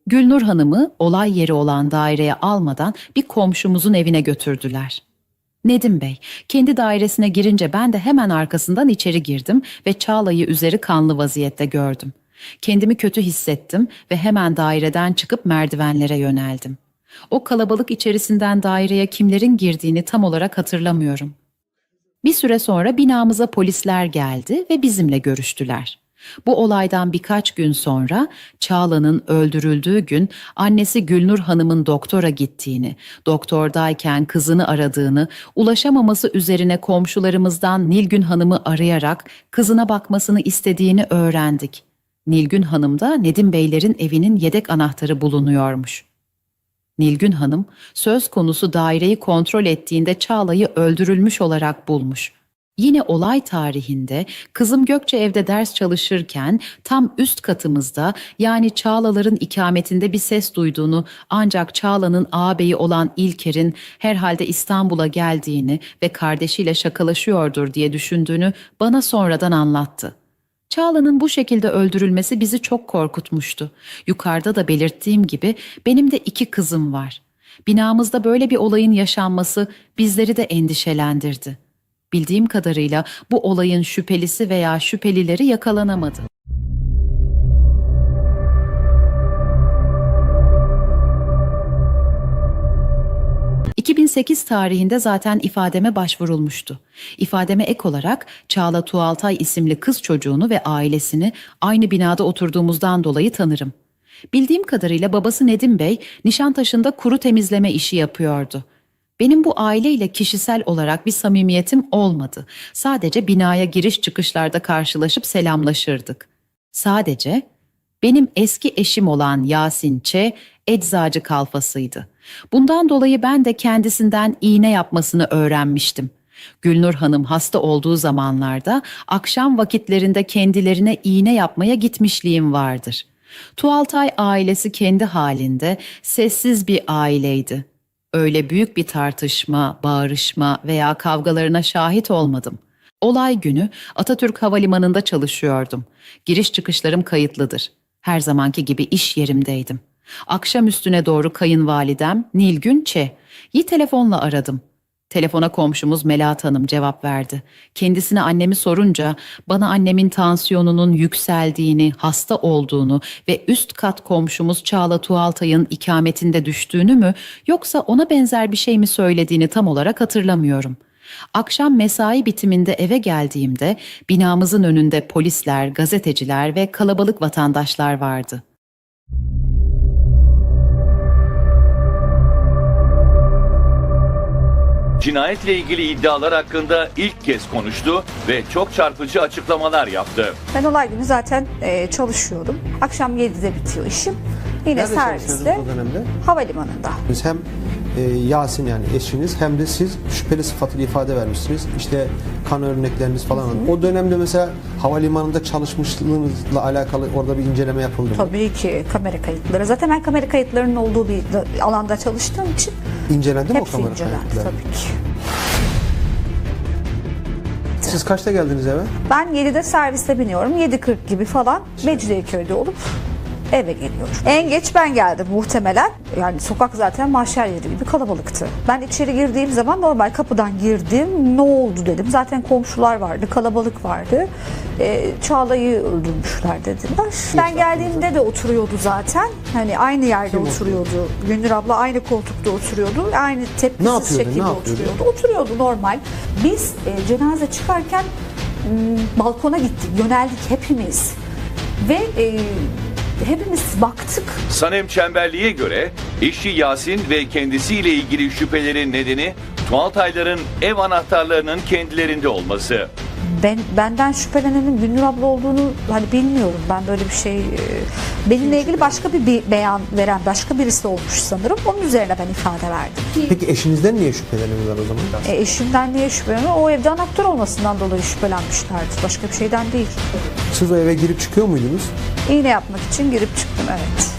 Gülnur Hanım'ı olay yeri olan daireye almadan bir komşumuzun evine götürdüler. Nedim Bey, kendi dairesine girince ben de hemen arkasından içeri girdim ve Çağla'yı üzeri kanlı vaziyette gördüm. Kendimi kötü hissettim ve hemen daireden çıkıp merdivenlere yöneldim. O kalabalık içerisinden daireye kimlerin girdiğini tam olarak hatırlamıyorum. Bir süre sonra binamıza polisler geldi ve bizimle görüştüler. Bu olaydan birkaç gün sonra Çağla'nın öldürüldüğü gün annesi Gülnur Hanım'ın doktora gittiğini, doktordayken kızını aradığını, ulaşamaması üzerine komşularımızdan Nilgün Hanım'ı arayarak kızına bakmasını istediğini öğrendik. Nilgün Hanım'da Nedim Beylerin evinin yedek anahtarı bulunuyormuş. Nilgün Hanım söz konusu daireyi kontrol ettiğinde Çağla'yı öldürülmüş olarak bulmuş. Yine olay tarihinde kızım Gökçe evde ders çalışırken tam üst katımızda, yani Çağla'ların ikametinde bir ses duyduğunu, ancak Çağla'nın ağabeyi olan İlker'in herhalde İstanbul'a geldiğini ve kardeşiyle şakalaşıyordur diye düşündüğünü bana sonradan anlattı. Çağla'nın bu şekilde öldürülmesi bizi çok korkutmuştu. Yukarıda da belirttiğim gibi benim de 2 kızım var. Binamızda böyle bir olayın yaşanması bizleri de endişelendirdi. Bildiğim kadarıyla bu olayın şüphelisi veya şüphelileri yakalanamadı. ...2008 tarihinde zaten ifademe başvurulmuştu. İfademe ek olarak Çağla Tuğaltay isimli kız çocuğunu ve ailesini aynı binada oturduğumuzdan dolayı tanırım. Bildiğim kadarıyla babası Nedim Bey, Nişantaşı'nda kuru temizleme işi yapıyordu. Benim bu aileyle kişisel olarak bir samimiyetim olmadı. Sadece binaya giriş çıkışlarda karşılaşıp selamlaşırdık. Sadece Benim eski eşim olan Yasin Ç. eczacı kalfasıydı. Bundan dolayı ben de kendisinden iğne yapmasını öğrenmiştim. Gülnur Hanım hasta olduğu zamanlarda akşam vakitlerinde kendilerine iğne yapmaya gitmişliğim vardır. Tuğaltay ailesi kendi halinde sessiz bir aileydi. Öyle büyük bir tartışma, bağırışma veya kavgalarına şahit olmadım. Olay günü Atatürk Havalimanı'nda çalışıyordum. Giriş çıkışlarım kayıtlıdır. Her zamanki gibi iş yerimdeydim. Akşam üstüne doğru kayınvalidem Nilgün Ç.'yi telefonla aradım. Telefona komşumuz Melahat Hanım cevap verdi. Kendisine annemi sorunca bana annemin tansiyonunun yükseldiğini, hasta olduğunu ve üst kat komşumuz Çağla Tuğaltay'ın ikametinde düştüğünü mü yoksa ona benzer bir şey mi söylediğini tam olarak hatırlamıyorum. Akşam mesai bitiminde eve geldiğimde binamızın önünde polisler, gazeteciler ve kalabalık vatandaşlar vardı. Cinayetle ilgili iddialar hakkında ilk kez konuştu ve çok çarpıcı açıklamalar yaptı. Ben olay günü zaten çalışıyordum. Akşam 7'de bitiyor işim. Yine serviste havalimanında. Hem Yasin yani eşiniz hem de siz şüpheli sıfatıyla ifade vermişsiniz. İşte kan örnekleriniz falan. O dönemde mesela havalimanında çalışmışlığınızla alakalı orada bir inceleme yapıldı mı? Tabii ki kamera kayıtları. Zaten ben kamera kayıtlarının olduğu bir alanda çalıştığım için İncelendi mi o hepsi kamera incelendi kayıtları? tabii ki. Siz kaçta geldiniz eve? Ben 7'de serviste biniyorum. 7.40 gibi falan Mecidiyeköy'de olup eve geliyorum. En geç ben geldim muhtemelen. Yani sokak zaten mahşer yeri gibi kalabalıktı. Ben içeri girdiğim zaman normal kapıdan girdim. Ne oldu dedim. Zaten komşular vardı, kalabalık vardı. Çağla'yı öldürmüşler dediler. Ben geldiğimde de oturuyordu zaten. Hani aynı yerde oturuyordu. Gülnur abla aynı koltukta oturuyordu. Aynı tepkisiz şekilde oturuyordu. Oturuyordu normal. Biz cenaze çıkarken balkona gittik. Yöneldik hepimiz. Ve hepimiz baktık. Sanem Çemberli'ye göre eşi Yasin ve kendisiyle ilgili şüphelerin nedeni Tuğaltayların ev anahtarlarının kendilerinde olması. Benden şüphelenenin Gülnur abla olduğunu hani bilmiyorum. Ben böyle bir şey benimle ilgili başka bir beyan veren başka birisi olmuş sanırım. Onun üzerine ben ifade verdim. Peki eşinizden niye şüpheleniyorlar o zaman? Eşimden niye şüpheleniyor? O evde anahtar olmasından dolayı şüphelenmişlerdi. Başka bir şeyden değil. Siz o eve girip çıkıyor muydunuz? İğne yapmak için girip çıktım, evet.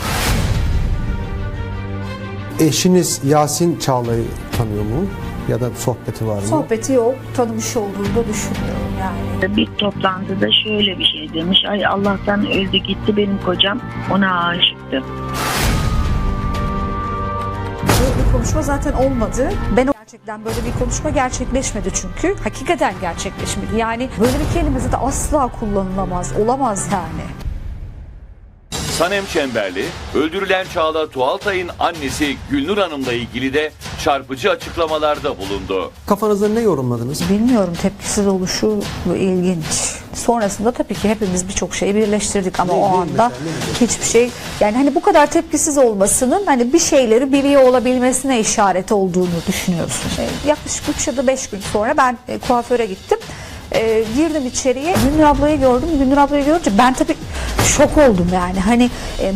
Eşiniz Yasin Çağla'yı tanıyor mu? Ya da sohbeti var mı? Sohbeti yok. Tanımış olduğunu da düşünmüyorum yani. Bir toplantıda şöyle bir şey demiş. Ay Allah'tan öldü gitti benim kocam. Ona aşıktı. Böyle bir konuşma zaten olmadı. Gerçekten böyle bir konuşma gerçekleşmedi çünkü. Hakikaten gerçekleşmedi. Yani böyle bir kelime zaten asla kullanılamaz. Olamaz yani. Sanem Çemberli, öldürülen Çağla Tuğaltay'ın annesi Gülnur Hanım'la ilgili de çarpıcı açıklamalarda bulundu. Kafanızda ne yorumladınız? Bilmiyorum, tepkisiz oluşu ilginç. Sonrasında tabii ki hepimiz birçok şeyi birleştirdik ama o anda hiçbir şey, yani hani bu kadar tepkisiz olmasının hani bir şeyleri biliyor olabilmesine işaret olduğunu düşünüyorsun. Yaklaşık 3 ya da 5 gün sonra ben kuaföre gittim. Girdim içeriye, Gülnur ablayı gördüm. Gülnur ablayı görünce ben tabii şok oldum yani. Hani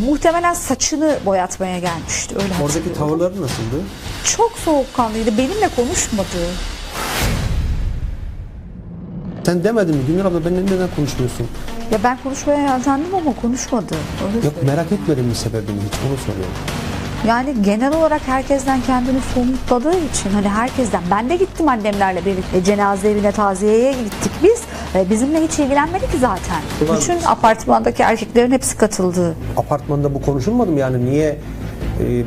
muhtemelen saçını boyatmaya gelmişti. Öyle oradaki tavırları nasıldı? Çok soğukkanlıydı. Benimle konuşmadı. Sen demedin mi Gülnur abla benimle neden konuşmuyorsun? Ya ben konuşmaya yeltendim ama konuşmadı. Öyle Yok merak etmedim mi sebebini hiç, onu soruyorum. Yani genel olarak herkesten kendini somutladığı için hani herkesten, ben de gittim annemlerle birlikte cenaze evine, taziyeye gittik biz. Bizimle hiç ilgilenmedi ki zaten. Bütün apartmandaki erkeklerin hepsi katıldı. Apartmanda bu konuşulmadı mı yani niye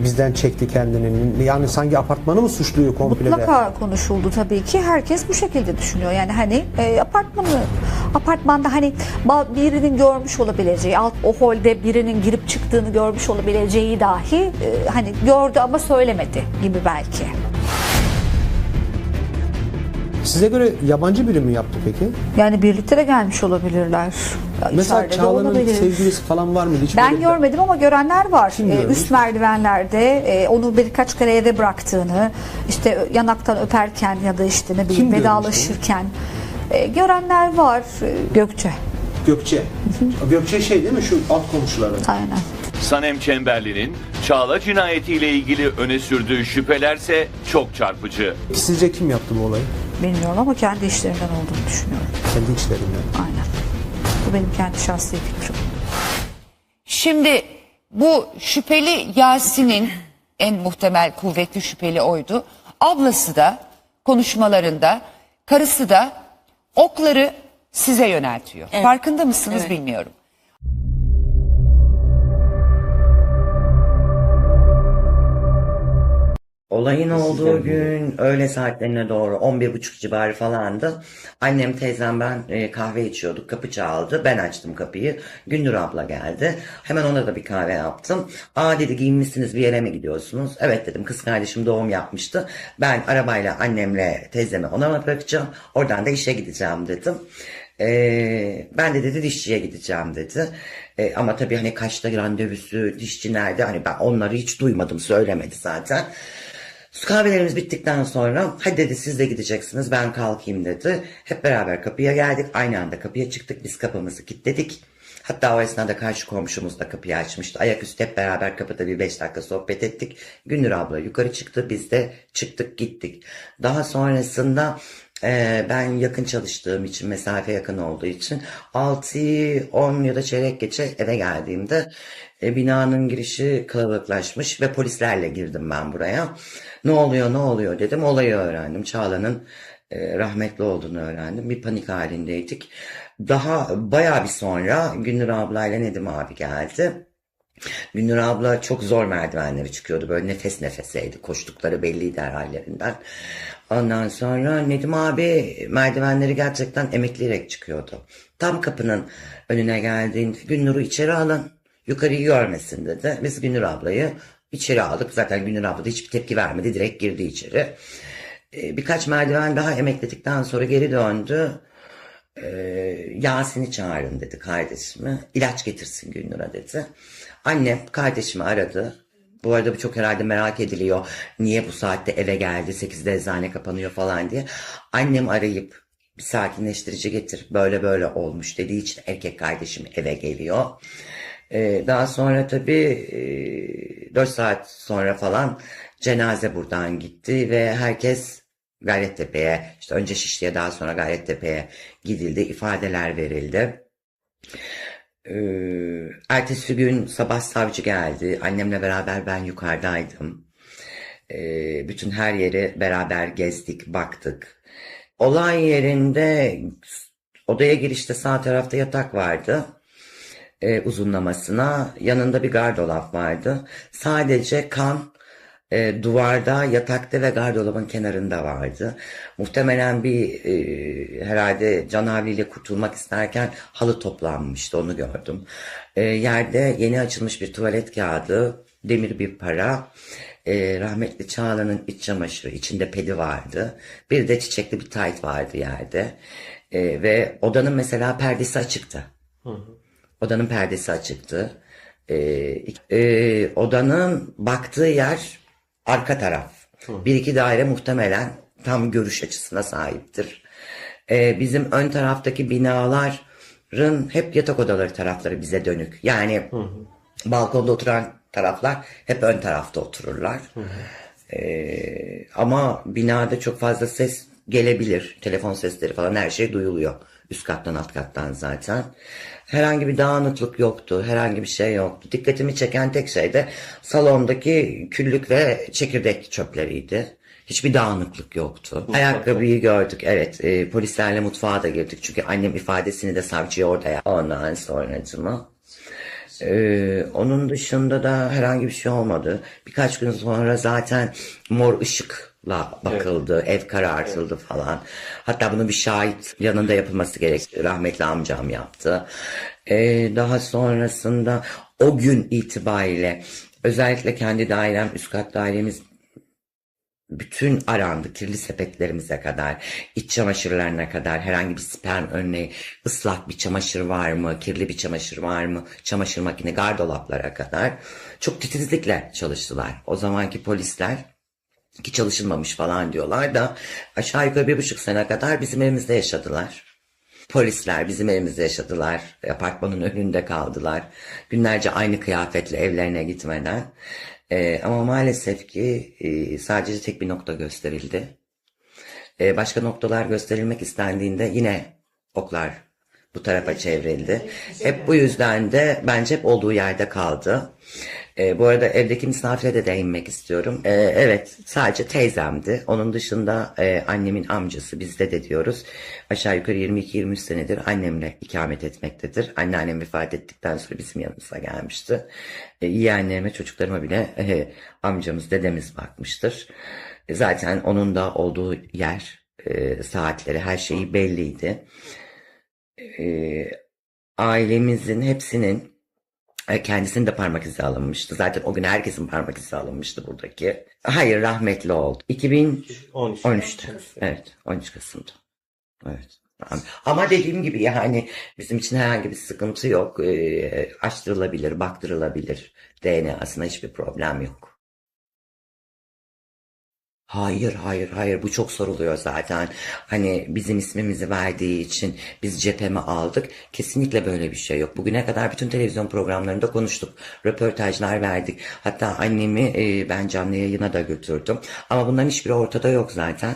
bizden çekti kendini? Yani sanki apartmanı mı suçluyor komple? Mutlaka konuşuldu tabii ki. Herkes bu şekilde düşünüyor. Yani hani apartmanda hani birinin görmüş olabileceği, o holde birinin girip çıktığını görmüş olabileceği dahi hani gördü ama söylemedi gibi belki. Size göre yabancı biri mi yaptı peki? Yani birlikte de gelmiş olabilirler. Mesela Çağla'nın sevgilisi falan var mıydı? Hiç ben görmedim ama görenler var. Üst merdivenlerde onu birkaç kere eve bıraktığını, işte yanaktan öperken ya da işte ne bileyim vedalaşırken görenler var. Gökçe. Gökçe. Gökçe şey değil mi, şu alt komşuları? Aynen. Sanem Çemberli'nin Çağla cinayetiyle ilgili öne sürdüğü şüphelerse çok çarpıcı. Sizce kim yaptı bu olayı? Bilmiyorum ama kendi işlerinden olduğunu düşünüyorum. Kendi içlerinden. Aynen. Bu benim kendi şahsi fikrim. Şimdi bu şüpheli Yasin'in en muhtemel kuvvetli şüpheli oydu. Ablası da konuşmalarında, karısı da okları size yöneltiyor. Farkında mısınız bilmiyorum. Olayın olduğu gün öğle saatlerine doğru 11.30 civarı falandı. Annem, teyzem, ben kahve içiyorduk. Kapı çaldı. Ben açtım kapıyı. Gündür abla geldi. Hemen ona da bir kahve yaptım. Aa dedi, giyinmişsiniz, bir yere mi gidiyorsunuz? Evet dedim, kız kardeşim doğum yapmıştı. Ben arabayla annemle teyzemi ona mı bırakacağım? Oradan da işe gideceğim dedim. Ben de dedi dişçiye gideceğim dedi. Ama tabii hani kaçta randevusu, dişçi nerede? Hani ben onları hiç duymadım, söylemedi zaten. Kahvelerimiz bittikten sonra hadi dedi siz de gideceksiniz, ben kalkayım dedi. Hep beraber kapıya geldik, aynı anda kapıya çıktık, biz kapımızı kilitledik. Hatta o esnada karşı komşumuz da kapıyı açmıştı. Ayaküstü hep beraber kapıda bir 5 dakika sohbet ettik. Gündür abla yukarı çıktı, biz de çıktık gittik. Daha sonrasında ben yakın çalıştığım için, mesafe yakın olduğu için 6-10 ya da çeyrek geçe eve geldiğimde binanın girişi kalabalıklaşmış ve polislerle girdim ben buraya. Ne oluyor dedim, olayı öğrendim. Çağla'nın rahmetli olduğunu öğrendim. Bir panik halindeydik. Daha bayağı bir sonra Gündür ablayla Nedim abi geldi. Gündür abla çok zor merdivenleri çıkıyordu. Böyle nefes nefeseydi. Koştukları belliydi her hallerinden. Ondan sonra Nedim abi merdivenleri gerçekten emekleyerek çıkıyordu. Tam kapının önüne geldiğinde Gündür'ü içeri alın, yukarıyı görmesin dedi. Biz Gündür ablayı içeri aldık. Zaten Gündür abla da hiçbir tepki vermedi. Direkt girdi içeri. Birkaç merdiven daha emekledikten sonra geri döndü. Yasin'i çağırın dedi, kardeşimi. İlaç getirsin Gündür'e dedi. Annem kardeşimi aradı. Bu arada bu çok herhalde merak ediliyor. Niye bu saatte eve geldi? 8'de eczane kapanıyor falan diye. Annem arayıp bir sakinleştirici getir, böyle böyle olmuş dediği için erkek kardeşim eve geliyor. Daha sonra tabii 4 saat sonra falan cenaze buradan gitti ve herkes Gayrettepe'ye, işte önce Şişli'ye daha sonra Gayrettepe'ye gidildi, ifadeler verildi. Ertesi gün sabah savcı geldi, annemle beraber ben yukarıdaydım. Bütün her yeri beraber gezdik, baktık. Olay yerinde odaya girişte sağ tarafta yatak vardı. Uzunlamasına, yanında bir gardırop vardı. Sadece kan duvarda, yatakta ve gardırobun kenarında vardı. Muhtemelen bir herhalde canavliyle kurtulmak isterken halı toplanmıştı, onu gördüm. Yerde yeni açılmış bir tuvalet kağıdı, demir bir para, rahmetli Çağla'nın iç çamaşırı, içinde pedi vardı. Bir de çiçekli bir tayt vardı yerde. Ve odanın mesela perdesi açıktı. Odanın perdesi açıktı. Odanın baktığı yer arka taraf. Bir iki daire muhtemelen tam görüş açısına sahiptir. Bizim ön taraftaki binaların hep yatak odaları tarafları bize dönük. Yani balkonda oturan taraflar hep ön tarafta otururlar. Ama binada çok fazla ses gelebilir. Telefon sesleri falan, her şey duyuluyor. Üst kattan alt kattan zaten. Herhangi bir dağınıklık yoktu. Herhangi bir şey yoktu. Dikkatimi çeken tek şey de salondaki küllük ve çekirdek çöpleriydi. Hiçbir dağınıklık yoktu. Ayakkabıyı gördük. Evet, polislerle mutfağa da girdik. Çünkü annem ifadesini de savcıya orada yaptı. Ondan sonracıma. Onun dışında da herhangi bir şey olmadı. Birkaç gün sonra zaten mor ışıkla bakıldı. Evet. Ev karartıldı falan. Hatta bunun bir şahit yanında yapılması gerekti. Rahmetli amcam yaptı. Daha sonrasında o gün itibariyle özellikle kendi dairem, üst kat dairemiz bütün arandı. Kirli sepetlerimize kadar, iç çamaşırlarına kadar, herhangi bir sperm örneği, ıslak bir çamaşır var mı, kirli bir çamaşır var mı, çamaşır makine, gardolaplara kadar çok titizlikle çalıştılar. O zamanki polisler, ki çalışılmamış falan diyorlar da, aşağı yukarı 1,5 sene kadar bizim evimizde yaşadılar. Polisler bizim evimizde yaşadılar. Apartmanın önünde kaldılar. Günlerce aynı kıyafetle evlerine gitmeden. Ama maalesef ki sadece tek bir nokta gösterildi. Başka noktalar gösterilmek istendiğinde yine oklar bu tarafa çevrildi. Hep bu yüzden de bence hep olduğu yerde kaldı. Bu arada evdeki misafire de değinmek istiyorum. Evet, sadece teyzemdi. Onun dışında annemin amcası, bizde de diyoruz. Aşağı yukarı 22-23 senedir annemle ikamet etmektedir. Anneannem vefat ettikten sonra bizim yanımıza gelmişti. Yeğenlerime, çocuklarıma bile amcamız, dedemiz bakmıştır. Zaten onun da olduğu yer, saatleri, her şeyi belliydi. Ailemizin hepsinin kendisinin de parmak izi alınmıştı. Zaten o gün herkesin parmak izi alınmıştı buradaki. Hayır, rahmetli oldu. 2013'te. Evet, 13 Kasım'da. Evet. Ama dediğim gibi yani bizim için herhangi bir sıkıntı yok. Açtırılabilir, baktırılabilir. DNA'sına hiçbir problem yok. Hayır, bu çok soruluyor zaten. Hani bizim ismimizi verdiği için biz cepheme aldık. Kesinlikle böyle bir şey yok. Bugüne kadar bütün televizyon programlarında konuştuk. Röportajlar verdik. Hatta annemi ben canlı yayına da götürdüm. Ama bunların hiçbiri ortada yok zaten.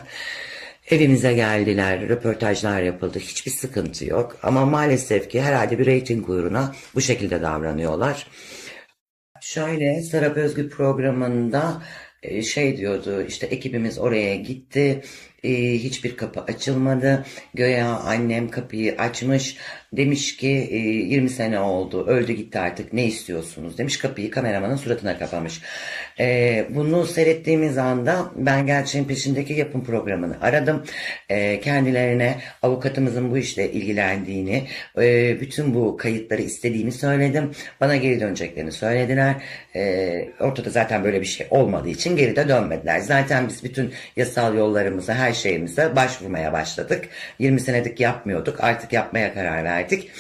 Evimize geldiler, röportajlar yapıldı. Hiçbir sıkıntı yok. Ama maalesef ki herhalde bir reyting uğruna bu şekilde davranıyorlar. Şöyle, Serap Özgür programında şey diyordu, işte ekibimiz oraya gitti, hiçbir kapı açılmadı, göya annem kapıyı açmış, demiş ki 20 sene oldu, öldü gitti artık, ne istiyorsunuz demiş, kapıyı kameramanın suratına kapamış. Bunu seyrettiğimiz anda ben Gerçeğin Peşindeki yapım programını aradım. Kendilerine avukatımızın bu işle ilgilendiğini, bütün bu kayıtları istediğimi söyledim. Bana geri döneceklerini söylediler. Ortada zaten böyle bir şey olmadığı için geri de dönmediler. Zaten biz bütün yasal yollarımıza, her şeyimize başvurmaya başladık. 20 senedir yapmıyorduk. Artık yapmaya karar verdik.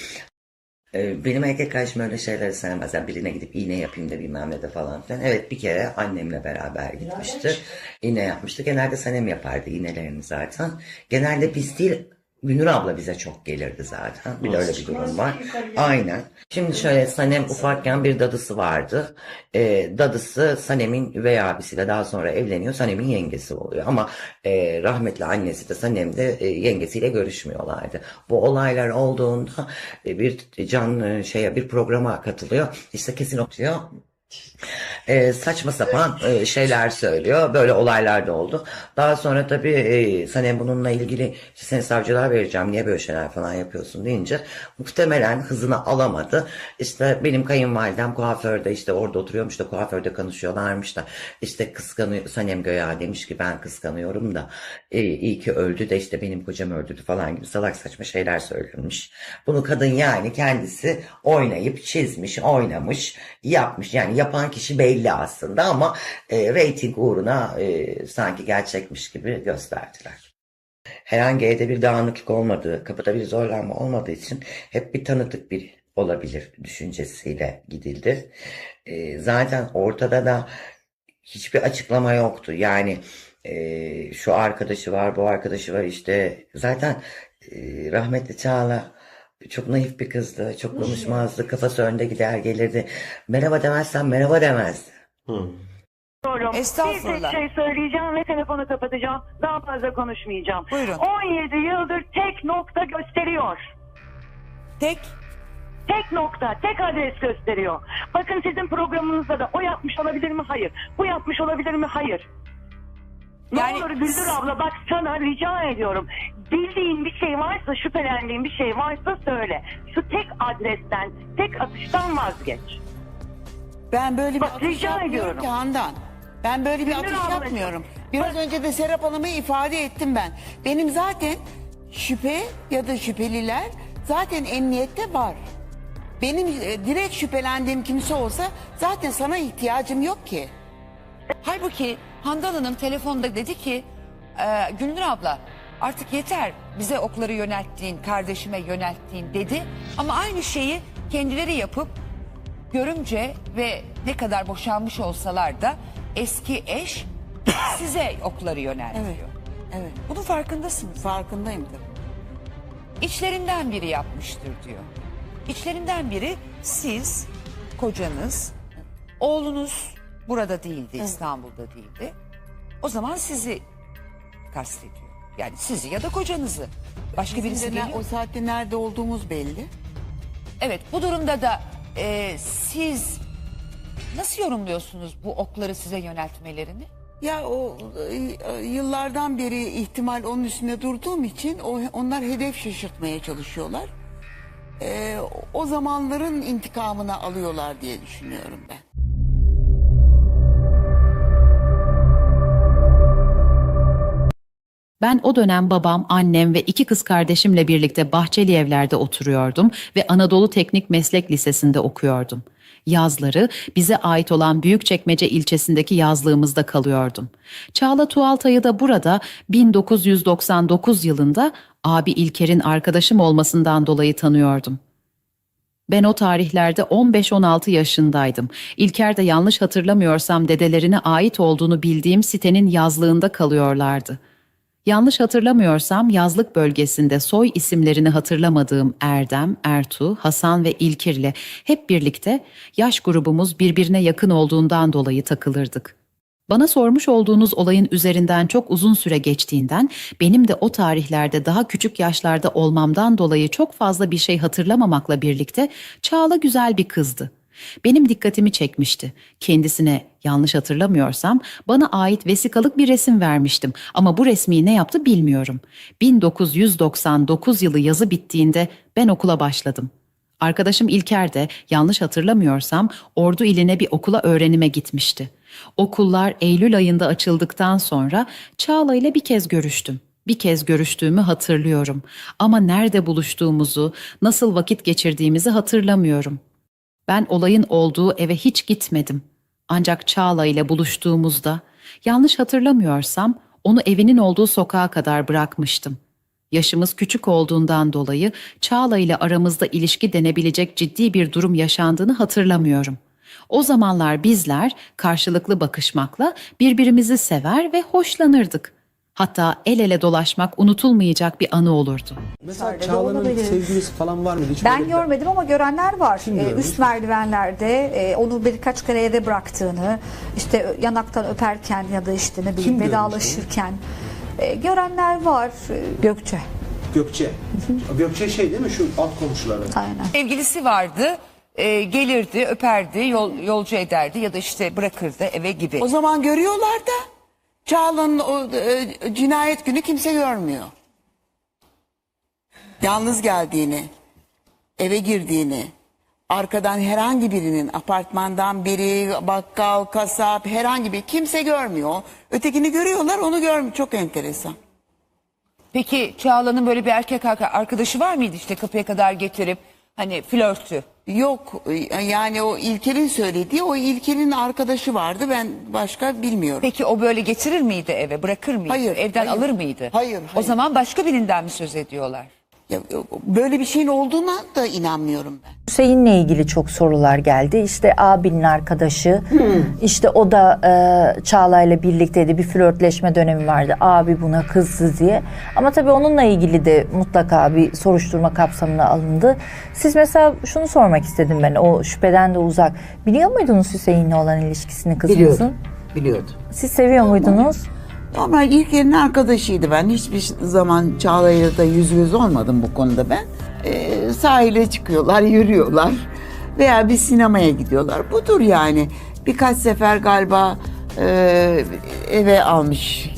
Benim erkek kardeşim öyle şeyleri sevmez. Yani birine gidip iğne yapayım da bilmem ne de falan filan. Evet, bir kere annemle beraber gitmişti. İğne yapmıştı. Genelde Sanem yapardı iğnelerini zaten. Genelde biz değil, Gülnur abla bize çok gelirdi zaten. Bir de öyle bir durum var. Aynen. Şimdi şöyle, Sanem ufakken bir dadısı vardı. Dadısı Sanem'in üvey abisiyle daha sonra evleniyor. Sanem'in yengesi oluyor. Ama rahmetli annesi de Sanem de yengesiyle görüşmüyorlardı. Bu olaylar olduğunda bir bir programa katılıyor. İşte kesin oturuyor. Saçma sapan şeyler söylüyor. Böyle olaylar da oldu. Daha sonra tabii Sanem bununla ilgili seni savcılığa vereceğim, niye böyle şeyler falan yapıyorsun deyince muhtemelen hızını alamadı. İşte benim kayınvalidem kuaförde, işte orada oturuyormuş da kuaförde konuşuyorlarmış da işte kıskanıyor. Sanem göya demiş ki ben kıskanıyorum da iyi ki öldü de işte benim kocam öldürdü falan gibi salak saçma şeyler söylenmiş. Bunu kadın yani kendisi oynayıp çizmiş, oynamış, yapmış. Yani yapan kişi belli aslında ama reyting uğruna sanki gerçekmiş gibi gösterdiler. Herhangi evde bir dağınıklık olmadığı, kapıda bir zorlanma olmadığı için hep bir tanıdık biri olabilir düşüncesiyle gidildi. Zaten ortada da hiçbir açıklama yoktu. Yani şu arkadaşı var, bu arkadaşı var işte. Zaten rahmetli Çağla çok naif bir kızdı. Çok konuşmazdı. Kafası önde gider gelirdi. Merhaba demezsen merhaba demezdi. Estağfurullah. Bir tek şey söyleyeceğim ve telefonu kapatacağım. Daha fazla konuşmayacağım. Buyurun. 17 yıldır tek nokta gösteriyor. Tek nokta, tek adres gösteriyor. Bakın sizin programınızda da o yapmış olabilir mi? Hayır. Bu yapmış olabilir mi? Hayır. Ne olur Güldür abla, bak sana rica ediyorum. Bildiğin bir şey varsa, şüphelendiğin bir şey varsa söyle. Şu tek adresten, tek atıştan vazgeç. Ben böyle bir Bak, atış rica yapmıyorum ediyorum. ki Handan. Ben böyle bir Güldür atış ablacığım. yapmıyorum. Biraz önce de Serap Hanım'a ifade ettim ben. Benim zaten şüphe ya da şüpheliler zaten emniyette var. Benim direkt şüphelendiğim kimse olsa zaten sana ihtiyacım yok ki. Halbuki Handan Hanım telefonda dedi ki Gülnur abla artık yeter bize okları yönelttiğin, kardeşime yönelttiğin dedi. Ama aynı şeyi kendileri yapıp görümce ve ne kadar boşanmış olsalar da eski eş size okları yöneltiyor. Evet. Bunun farkındasınız. Farkındayım tabii. İçlerinden biri yapmıştır diyor. İçlerinden biri siz, kocanız, oğlunuz burada değildi, İstanbul'da değildi. O zaman sizi kastediyor. Yani sizi ya da kocanızı. Başka birisi geliyor. O saatte nerede olduğumuz belli. Evet, bu durumda da siz nasıl yorumluyorsunuz bu okları size yöneltmelerini? Ya o yıllardan beri ihtimal onun üstünde durduğum için onlar hedef şaşırtmaya çalışıyorlar. O zamanların intikamını alıyorlar diye düşünüyorum ben. Ben o dönem babam, annem ve 2 kız kardeşimle birlikte Bahçeli Evler'de oturuyordum ve Anadolu Teknik Meslek Lisesi'nde okuyordum. Yazları bize ait olan Büyükçekmece ilçesindeki yazlığımızda kalıyordum. Çağla Tuğaltay'ı da burada 1999 yılında abi İlker'in arkadaşım olmasından dolayı tanıyordum. Ben o tarihlerde 15-16 yaşındaydım. İlker de yanlış hatırlamıyorsam dedelerine ait olduğunu bildiğim sitenin yazlığında kalıyorlardı. Yanlış hatırlamıyorsam yazlık bölgesinde soy isimlerini hatırlamadığım Erdem, Ertuğ, Hasan ve İlkir'le hep birlikte yaş grubumuz birbirine yakın olduğundan dolayı takılırdık. Bana sormuş olduğunuz olayın üzerinden çok uzun süre geçtiğinden benim de o tarihlerde daha küçük yaşlarda olmamdan dolayı çok fazla bir şey hatırlamamakla birlikte Çağla güzel bir kızdı. Benim dikkatimi çekmişti. Kendisine yanlış hatırlamıyorsam bana ait vesikalık bir resim vermiştim ama bu resmi ne yaptı bilmiyorum. 1999 yılı yazı bittiğinde ben okula başladım. Arkadaşım İlker de yanlış hatırlamıyorsam Ordu iline bir okula öğrenime gitmişti. Okullar Eylül ayında açıldıktan sonra Çağla ile bir kez görüştüm. Bir kez görüştüğümü hatırlıyorum ama nerede buluştuğumuzu, nasıl vakit geçirdiğimizi hatırlamıyorum. Ben olayın olduğu eve hiç gitmedim. Ancak Çağla ile buluştuğumuzda, yanlış hatırlamıyorsam onu evinin olduğu sokağa kadar bırakmıştım. Yaşımız küçük olduğundan dolayı Çağla ile aramızda ilişki denebilecek ciddi bir durum yaşandığını hatırlamıyorum. O zamanlar bizler karşılıklı bakışmakla birbirimizi sever ve hoşlanırdık. Hatta el ele dolaşmak unutulmayacak bir anı olurdu. Mesela Çağla'nın sevgilisi falan var mıydı? Hiç Ben böyle- görmedim ama görenler var. görmüş? Üst merdivenlerde onu birkaç kere evde bıraktığını, işte yanaktan öperken ya da işte ne bileyim görmüş vedalaşırken görenler var. Gökçe. Gökçe. Gökçe şey değil mi şu alt komşuları? Aynen. Sevgilisi vardı, gelirdi, öperdi, yolcu ederdi ya da işte bırakırdı eve gibi. O zaman görüyorlar da Çağla'nın o cinayet günü kimse görmüyor. Yalnız geldiğini, eve girdiğini, arkadan herhangi birinin, apartmandan biri, bakkal, kasap, herhangi bir kimse görmüyor. Ötekini görüyorlar, onu görmüyor. Çok enteresan. Peki Çağla'nın böyle bir erkek arkadaşı var mıydı işte kapıya kadar getirip hani flörtü? Yok yani o İlker'in söylediği, o İlker'in arkadaşı vardı, ben başka bilmiyorum. Peki o böyle getirir miydi eve, bırakır mıydı? Hayır, Evden hayır. alır mıydı? Hayır. O zaman başka birinden mi söz ediyorlar? Ya, böyle bir şeyin olduğuna da inanmıyorum ben. Hüseyin'le ilgili çok sorular geldi. İşte abinin arkadaşı, işte o da Çağla'yla birlikteydi. Bir flörtleşme dönemi vardı. Abi buna kızdı diye. Ama tabii onunla ilgili de mutlaka bir soruşturma kapsamına alındı. Siz mesela şunu sormak istedim ben, o şüpheden de uzak. Biliyor muydunuz Hüseyin'le olan ilişkisini kızınızın? Biliyordum. Siz seviyor muydunuz? Normal İlker'in arkadaşıydı ben. Hiçbir zaman Çağla'yla da yüz göz olmadım bu konuda ben. Sahile çıkıyorlar, yürüyorlar veya bir sinemaya gidiyorlar. Budur yani. Birkaç sefer galiba eve almış,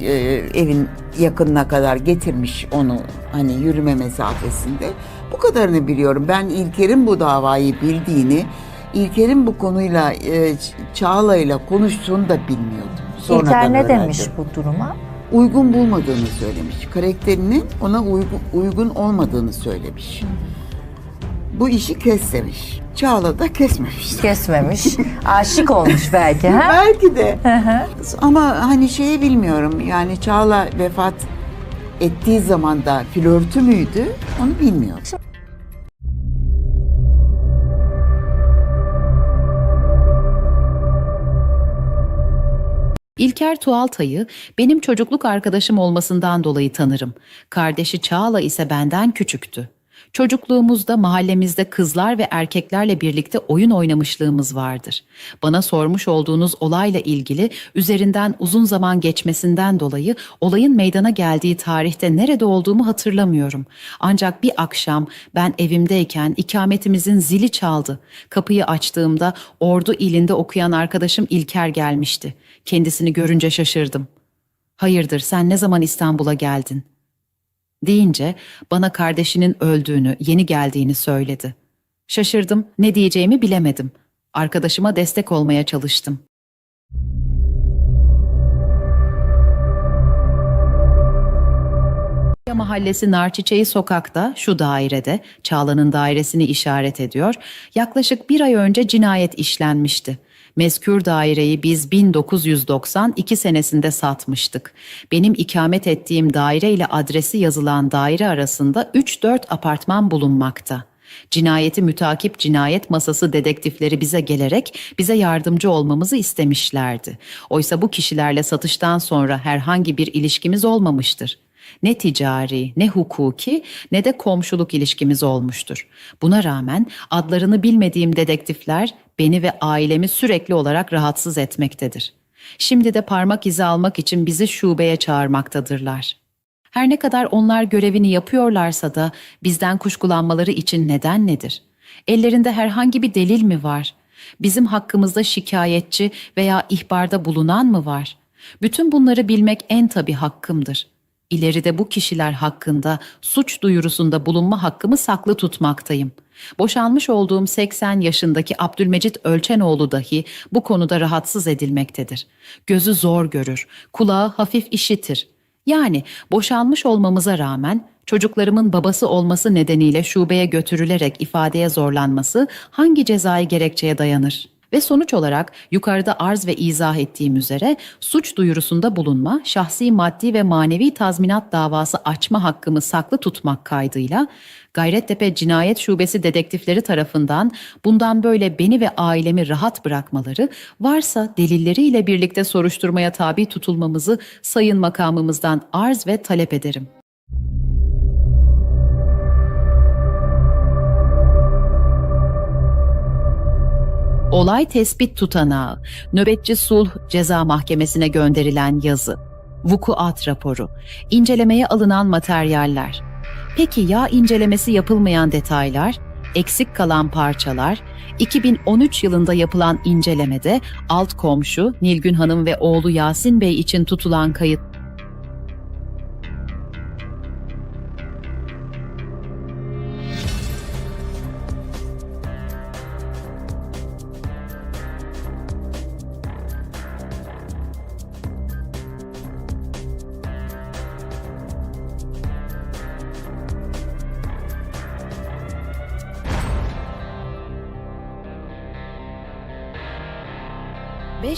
evin yakınına kadar getirmiş onu, hani yürüme mesafesinde. Bu kadarını biliyorum. Ben İlker'in bu davayı bildiğini, İlker'in bu konuyla Çağla'yla konuştuğunu da bilmiyordum. Sonradan İlker ne öğrendim. demiş bu duruma? Uygun bulmadığını söylemiş. Karakterinin ona uygun olmadığını söylemiş. Bu işi kes demiş. Çağla da kesmemiş. Kesmemiş. Aşık olmuş belki. Ha? Belki de. Ama hani şeyi bilmiyorum. Yani Çağla vefat ettiği zaman da flörtü müydü? Onu bilmiyorum. İlker Tuğaltay'ı benim çocukluk arkadaşım olmasından dolayı tanırım. Kardeşi Çağla ise benden küçüktü. Çocukluğumuzda mahallemizde kızlar ve erkeklerle birlikte oyun oynamışlığımız vardır. Bana sormuş olduğunuz olayla ilgili üzerinden uzun zaman geçmesinden dolayı olayın meydana geldiği tarihte nerede olduğumu hatırlamıyorum. Ancak bir akşam ben evimdeyken ikametimizin zili çaldı. Kapıyı açtığımda Ordu ilinde okuyan arkadaşım İlker gelmişti. Kendisini görünce şaşırdım. "Hayırdır, sen ne zaman İstanbul'a geldin?" deyince bana kardeşinin öldüğünü, yeni geldiğini söyledi. Şaşırdım, ne diyeceğimi bilemedim. Arkadaşıma destek olmaya çalıştım. Mahallesi Narçiçeği sokakta, şu dairede, Çağla'nın dairesini işaret ediyor, yaklaşık 1 ay önce cinayet işlenmişti. Mezkür daireyi biz 1992 senesinde satmıştık. Benim ikamet ettiğim daire ile adresi yazılan daire arasında 3-4 apartman bulunmakta. Cinayeti mütakip cinayet masası dedektifleri bize gelerek bize yardımcı olmamızı istemişlerdi. Oysa bu kişilerle satıştan sonra herhangi bir ilişkimiz olmamıştır. Ne ticari, ne hukuki, ne de komşuluk ilişkimiz olmuştur. Buna rağmen adlarını bilmediğim dedektifler beni ve ailemi sürekli olarak rahatsız etmektedir. Şimdi de parmak izi almak için bizi şubeye çağırmaktadırlar. Her ne kadar onlar görevini yapıyorlarsa da bizden kuşkulanmaları için neden nedir? Ellerinde herhangi bir delil mi var? Bizim hakkımızda şikayetçi veya ihbarda bulunan mı var? Bütün bunları bilmek en tabii hakkımdır. İleride bu kişiler hakkında suç duyurusunda bulunma hakkımı saklı tutmaktayım. Boşanmış olduğum 80 yaşındaki Abdülmecit Ölçenoğlu dahi bu konuda rahatsız edilmektedir. Gözü zor görür, kulağı hafif işitir. Yani boşanmış olmamıza rağmen çocuklarımın babası olması nedeniyle şubeye götürülerek ifadeye zorlanması hangi cezai gerekçeye dayanır? Ve sonuç olarak yukarıda arz ve izah ettiğim üzere suç duyurusunda bulunma, şahsi maddi ve manevi tazminat davası açma hakkımı saklı tutmak kaydıyla Gayrettepe Cinayet Şubesi dedektifleri tarafından bundan böyle beni ve ailemi rahat bırakmaları, varsa delilleriyle birlikte soruşturmaya tabi tutulmamızı sayın makamımızdan arz ve talep ederim. Olay tespit tutanağı, nöbetçi sulh ceza mahkemesine gönderilen yazı, vukuat raporu, incelemeye alınan materyaller. Peki ya incelemesi yapılmayan detaylar, eksik kalan parçalar, 2013 yılında yapılan incelemede alt komşu Nilgün Hanım ve oğlu Yasin Bey için tutulan kayıt.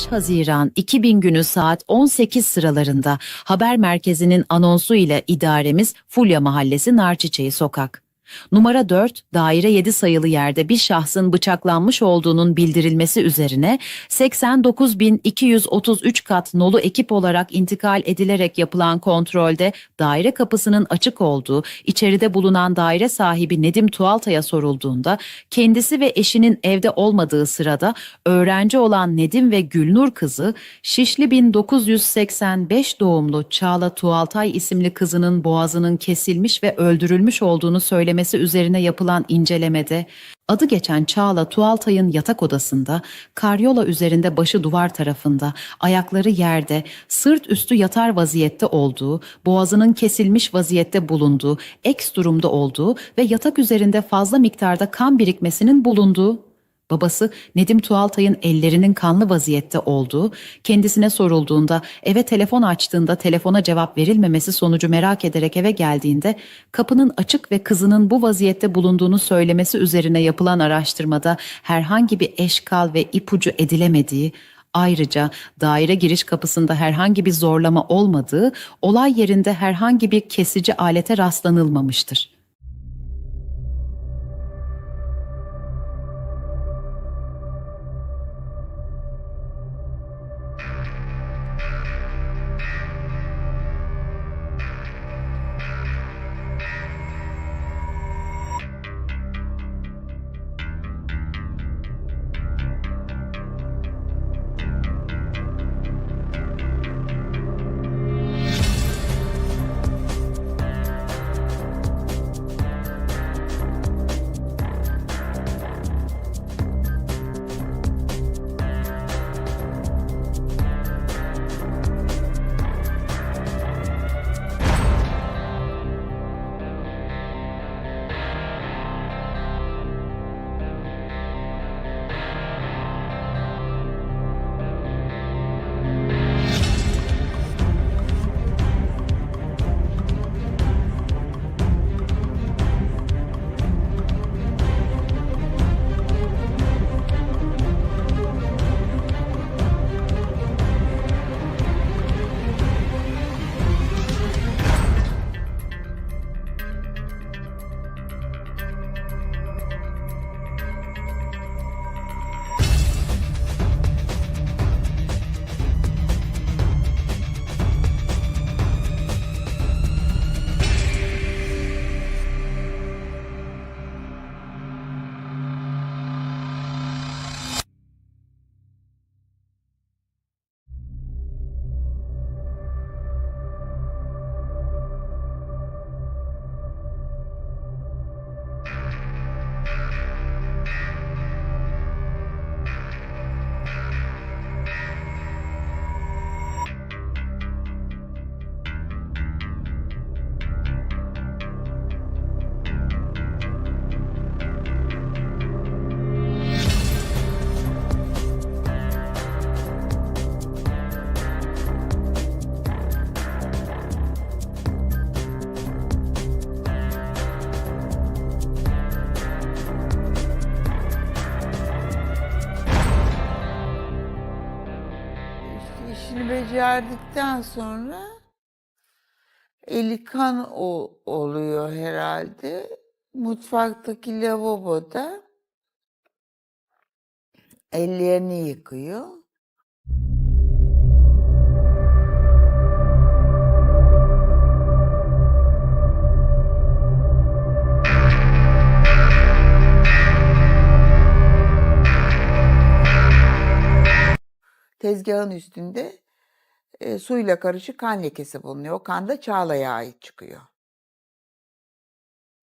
Haziran 2000 günü saat 18 sıralarında haber merkezinin anonsu ile idaremiz Fulya Mahallesi Narçiçeği Sokak. Numara 4, daire 7 sayılı yerde bir şahsın bıçaklanmış olduğunun bildirilmesi üzerine 89.233 kat nolu ekip olarak intikal edilerek yapılan kontrolde daire kapısının açık olduğu, içeride bulunan daire sahibi Nedim Tuğaltay'a sorulduğunda kendisi ve eşinin evde olmadığı sırada öğrenci olan Nedim ve Gülnur kızı Şişli 1985 doğumlu Çağla Tuğaltay isimli kızının boğazının kesilmiş ve öldürülmüş olduğunu söylemesi üzerine yapılan incelemede adı geçen Çağla Tuğaltay'ın yatak odasında, karyola üzerinde başı duvar tarafında, ayakları yerde, sırt üstü yatar vaziyette olduğu, boğazının kesilmiş vaziyette bulunduğu, eks durumda olduğu ve yatak üzerinde fazla miktarda kan birikmesinin bulunduğu, babası Nedim Tuğaltay'ın ellerinin kanlı vaziyette olduğu, kendisine sorulduğunda eve telefon açtığında telefona cevap verilmemesi sonucu merak ederek eve geldiğinde kapının açık ve kızının bu vaziyette bulunduğunu söylemesi üzerine yapılan araştırmada herhangi bir eşkal ve ipucu edilemediği, ayrıca daire giriş kapısında herhangi bir zorlama olmadığı, olay yerinde herhangi bir kesici alete rastlanılmamıştır. İşini becerdikten sonra eli kan oluyor herhalde. Mutfaktaki lavaboda ellerini yıkıyor. Tezgahın üstünde suyla karışık kan lekesi bulunuyor. O kan da Çağla'ya ait çıkıyor.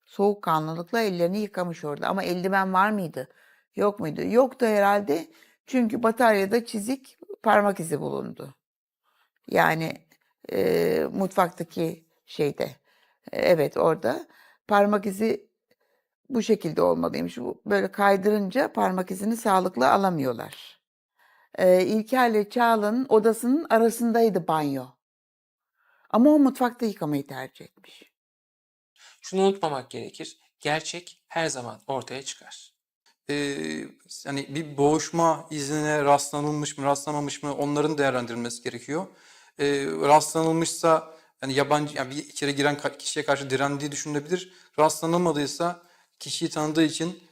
Soğukkanlılıkla ellerini yıkamış orada. Ama eldiven var mıydı? Yok muydu? Yoktu herhalde. Çünkü bataryada çizik parmak izi bulundu. Yani mutfaktaki şeyde. Evet, orada parmak izi bu şekilde olmalıymış. Böyle kaydırınca parmak izini sağlıklı alamıyorlar. İlker'le Çağla'nın odasının arasındaydı banyo. Ama o mutfakta yıkamayı tercih etmiş. Şunu unutmamak gerekir. Gerçek her zaman ortaya çıkar. Hani bir boğuşma izine rastlanılmış mı, rastlamamış mı onların değerlendirilmesi gerekiyor. Rastlanılmışsa yani yabancı, yani bir içeri giren kişiye karşı direndiği düşünülebilir. Rastlanılmadıysa kişiyi tanıdığı için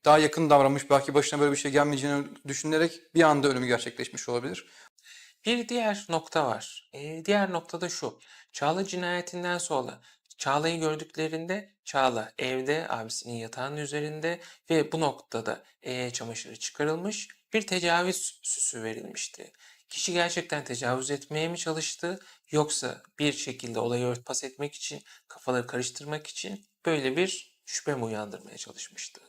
daha yakın davranmış, belki başına böyle bir şey gelmeyeceğini düşünerek bir anda ölümü gerçekleşmiş olabilir. Bir diğer nokta var. Diğer nokta da şu. Çağla cinayetinden sonra Çağla'yı gördüklerinde Çağla evde abisinin yatağının üzerinde ve bu noktada çamaşırı çıkarılmış, bir tecavüz süsü verilmişti. Kişi gerçekten tecavüz etmeye mi çalıştı yoksa bir şekilde olayı örtbas etmek için, kafaları karıştırmak için böyle bir şüphe mi uyandırmaya çalışmıştı?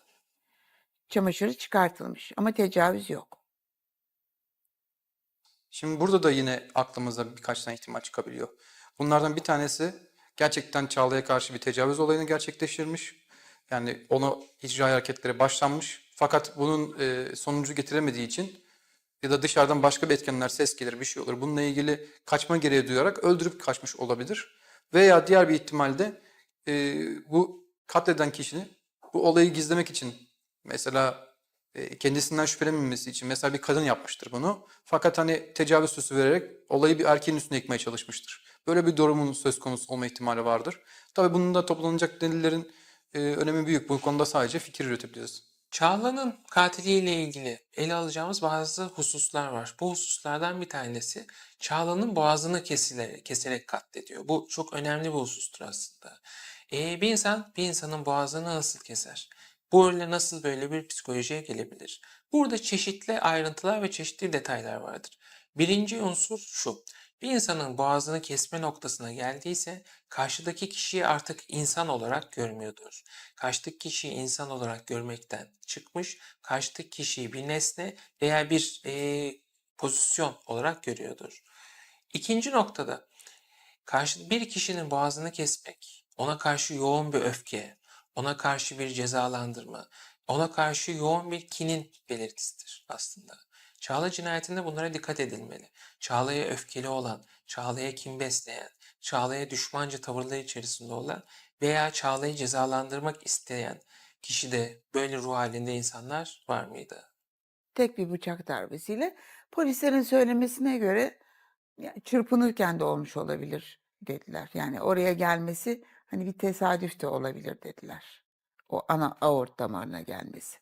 Çamaşırı çıkartılmış ama tecavüz yok. Şimdi burada da yine aklımıza birkaç tane ihtimal çıkabiliyor. Bunlardan bir tanesi gerçekten Çağla'ya karşı bir tecavüz olayını gerçekleştirmiş. Yani onu icra hareketlere başlanmış. Fakat bunun sonucu getiremediği için ya da dışarıdan başka bir etkenler, ses gelir, bir şey olur. Bununla ilgili kaçma gereği duyarak öldürüp kaçmış olabilir. Veya diğer bir ihtimalde bu katleden kişinin bu olayı gizlemek için, mesela kendisinden şüphelenmemesi için, mesela bir kadın yapmıştır bunu. Fakat hani tecavüz süsü vererek olayı bir erkeğin üstüne yıkmaya çalışmıştır. Böyle bir durumun söz konusu olma ihtimali vardır. Tabii bunun da toplanacak delillerin önemi büyük. Bu konuda sadece fikir üretebiliriz. Çağla'nın katiliyle ilgili ele alacağımız bazı hususlar var. Bu hususlardan bir tanesi Çağla'nın boğazını keserek katlediyor. Bu çok önemli bir husustur aslında. Bir insanın boğazını nasıl keser? Bu öyle nasıl böyle bir psikolojiye gelebilir? Burada çeşitli ayrıntılar ve çeşitli detaylar vardır. Birinci unsur şu. Bir insanın boğazını kesme noktasına geldiyse karşıdaki kişiyi artık insan olarak görmüyordur. Karşıdaki kişiyi insan olarak görmekten çıkmış, karşıdaki kişiyi bir nesne veya bir pozisyon olarak görüyordur. İkinci noktada bir kişinin boğazını kesmek, ona karşı yoğun bir öfke, ona karşı bir cezalandırma, ona karşı yoğun bir kinin belirtisidir aslında. Çağla cinayetinde bunlara dikkat edilmeli. Çağla'ya öfkeli olan, Çağla'ya kin besleyen, Çağla'ya düşmanca tavırlar içerisinde olan veya Çağla'yı cezalandırmak isteyen kişide böyle ruh halinde insanlar var mıydı? Tek bir bıçak darbesiyle polislerin söylemesine göre çırpınırken de olmuş olabilir dediler. Yani oraya gelmesi hani bir tesadüf de olabilir dediler. O ana aort damarına gelmesi.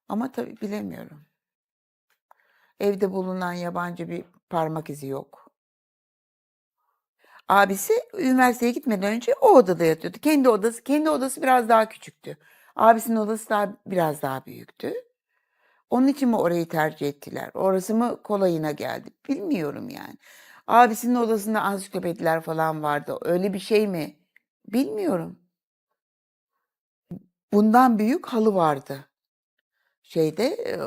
Ama tabii bilemiyorum. Evde bulunan yabancı bir parmak izi yok. Abisi üniversiteye gitmeden önce o odada yatıyordu. Kendi odası biraz daha küçüktü. Abisinin odası biraz daha büyüktü. Onun için mi orayı tercih ettiler? Orası mı kolayına geldi? Bilmiyorum yani. Abisinin odasında ansiklopediler falan vardı. Öyle bir şey mi? Bilmiyorum. Bundan büyük halı vardı.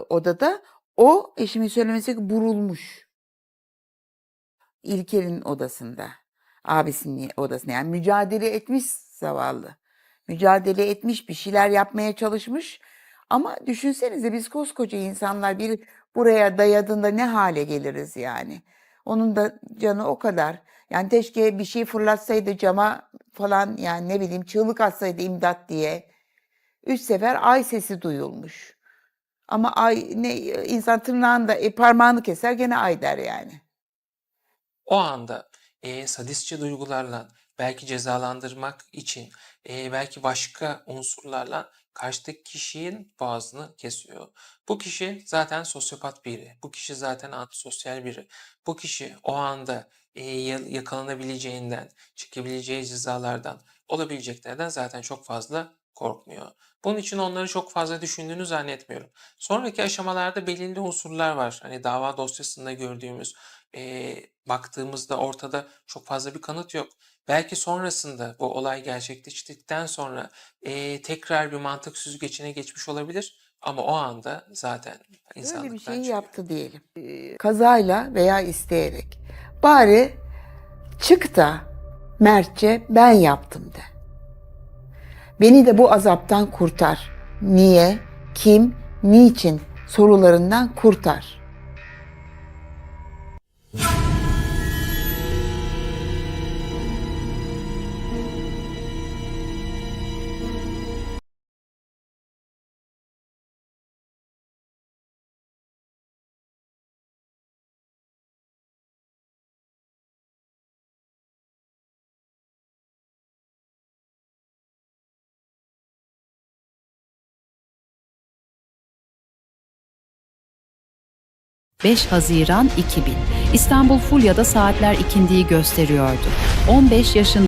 Odada o eşimin söylemesi burulmuş. İlker'in odasında. Abisinin odasında. Yani mücadele etmiş zavallı. Mücadele etmiş, bir şeyler yapmaya çalışmış. Ama düşünsenize biz koskoca insanlar bir buraya dayadığında ne hale geliriz yani. Onun da canı o kadar. Yani keşke bir şey fırlatsaydı cama falan, yani ne bileyim çığlık atsaydı imdat diye. 3 sefer ay sesi duyulmuş. Ama insan tırnağında parmağını keser gene ay der yani. O anda sadistçe duygularla belki cezalandırmak için belki başka unsurlarla karşıdaki kişinin boğazını kesiyor. Bu kişi zaten sosyopat biri. Bu kişi zaten antisosyal biri. Bu kişi o anda yakalanabileceğinden, çıkabileceği cezalardan, olabileceklerden zaten çok fazla korkmuyor. Bunun için onları çok fazla düşündüğünü zannetmiyorum. Sonraki aşamalarda belirli unsurlar var. Hani dava dosyasında gördüğümüz, baktığımızda ortada çok fazla bir kanıt yok. Belki sonrasında bu olay gerçekleştikten sonra tekrar bir mantık süzgecine geçmiş olabilir. Ama o anda zaten insanlıktan Öyle bir şey çıkıyor. yaptı diyelim. Kazayla veya isteyerek. Bari çık da mertçe ben yaptım de. Beni de bu azaptan kurtar. Niye, kim, niçin sorularından kurtar. ...5 Haziran 2000. İstanbul Fulya'da saatler ikindiyi gösteriyordu. 15 yaşında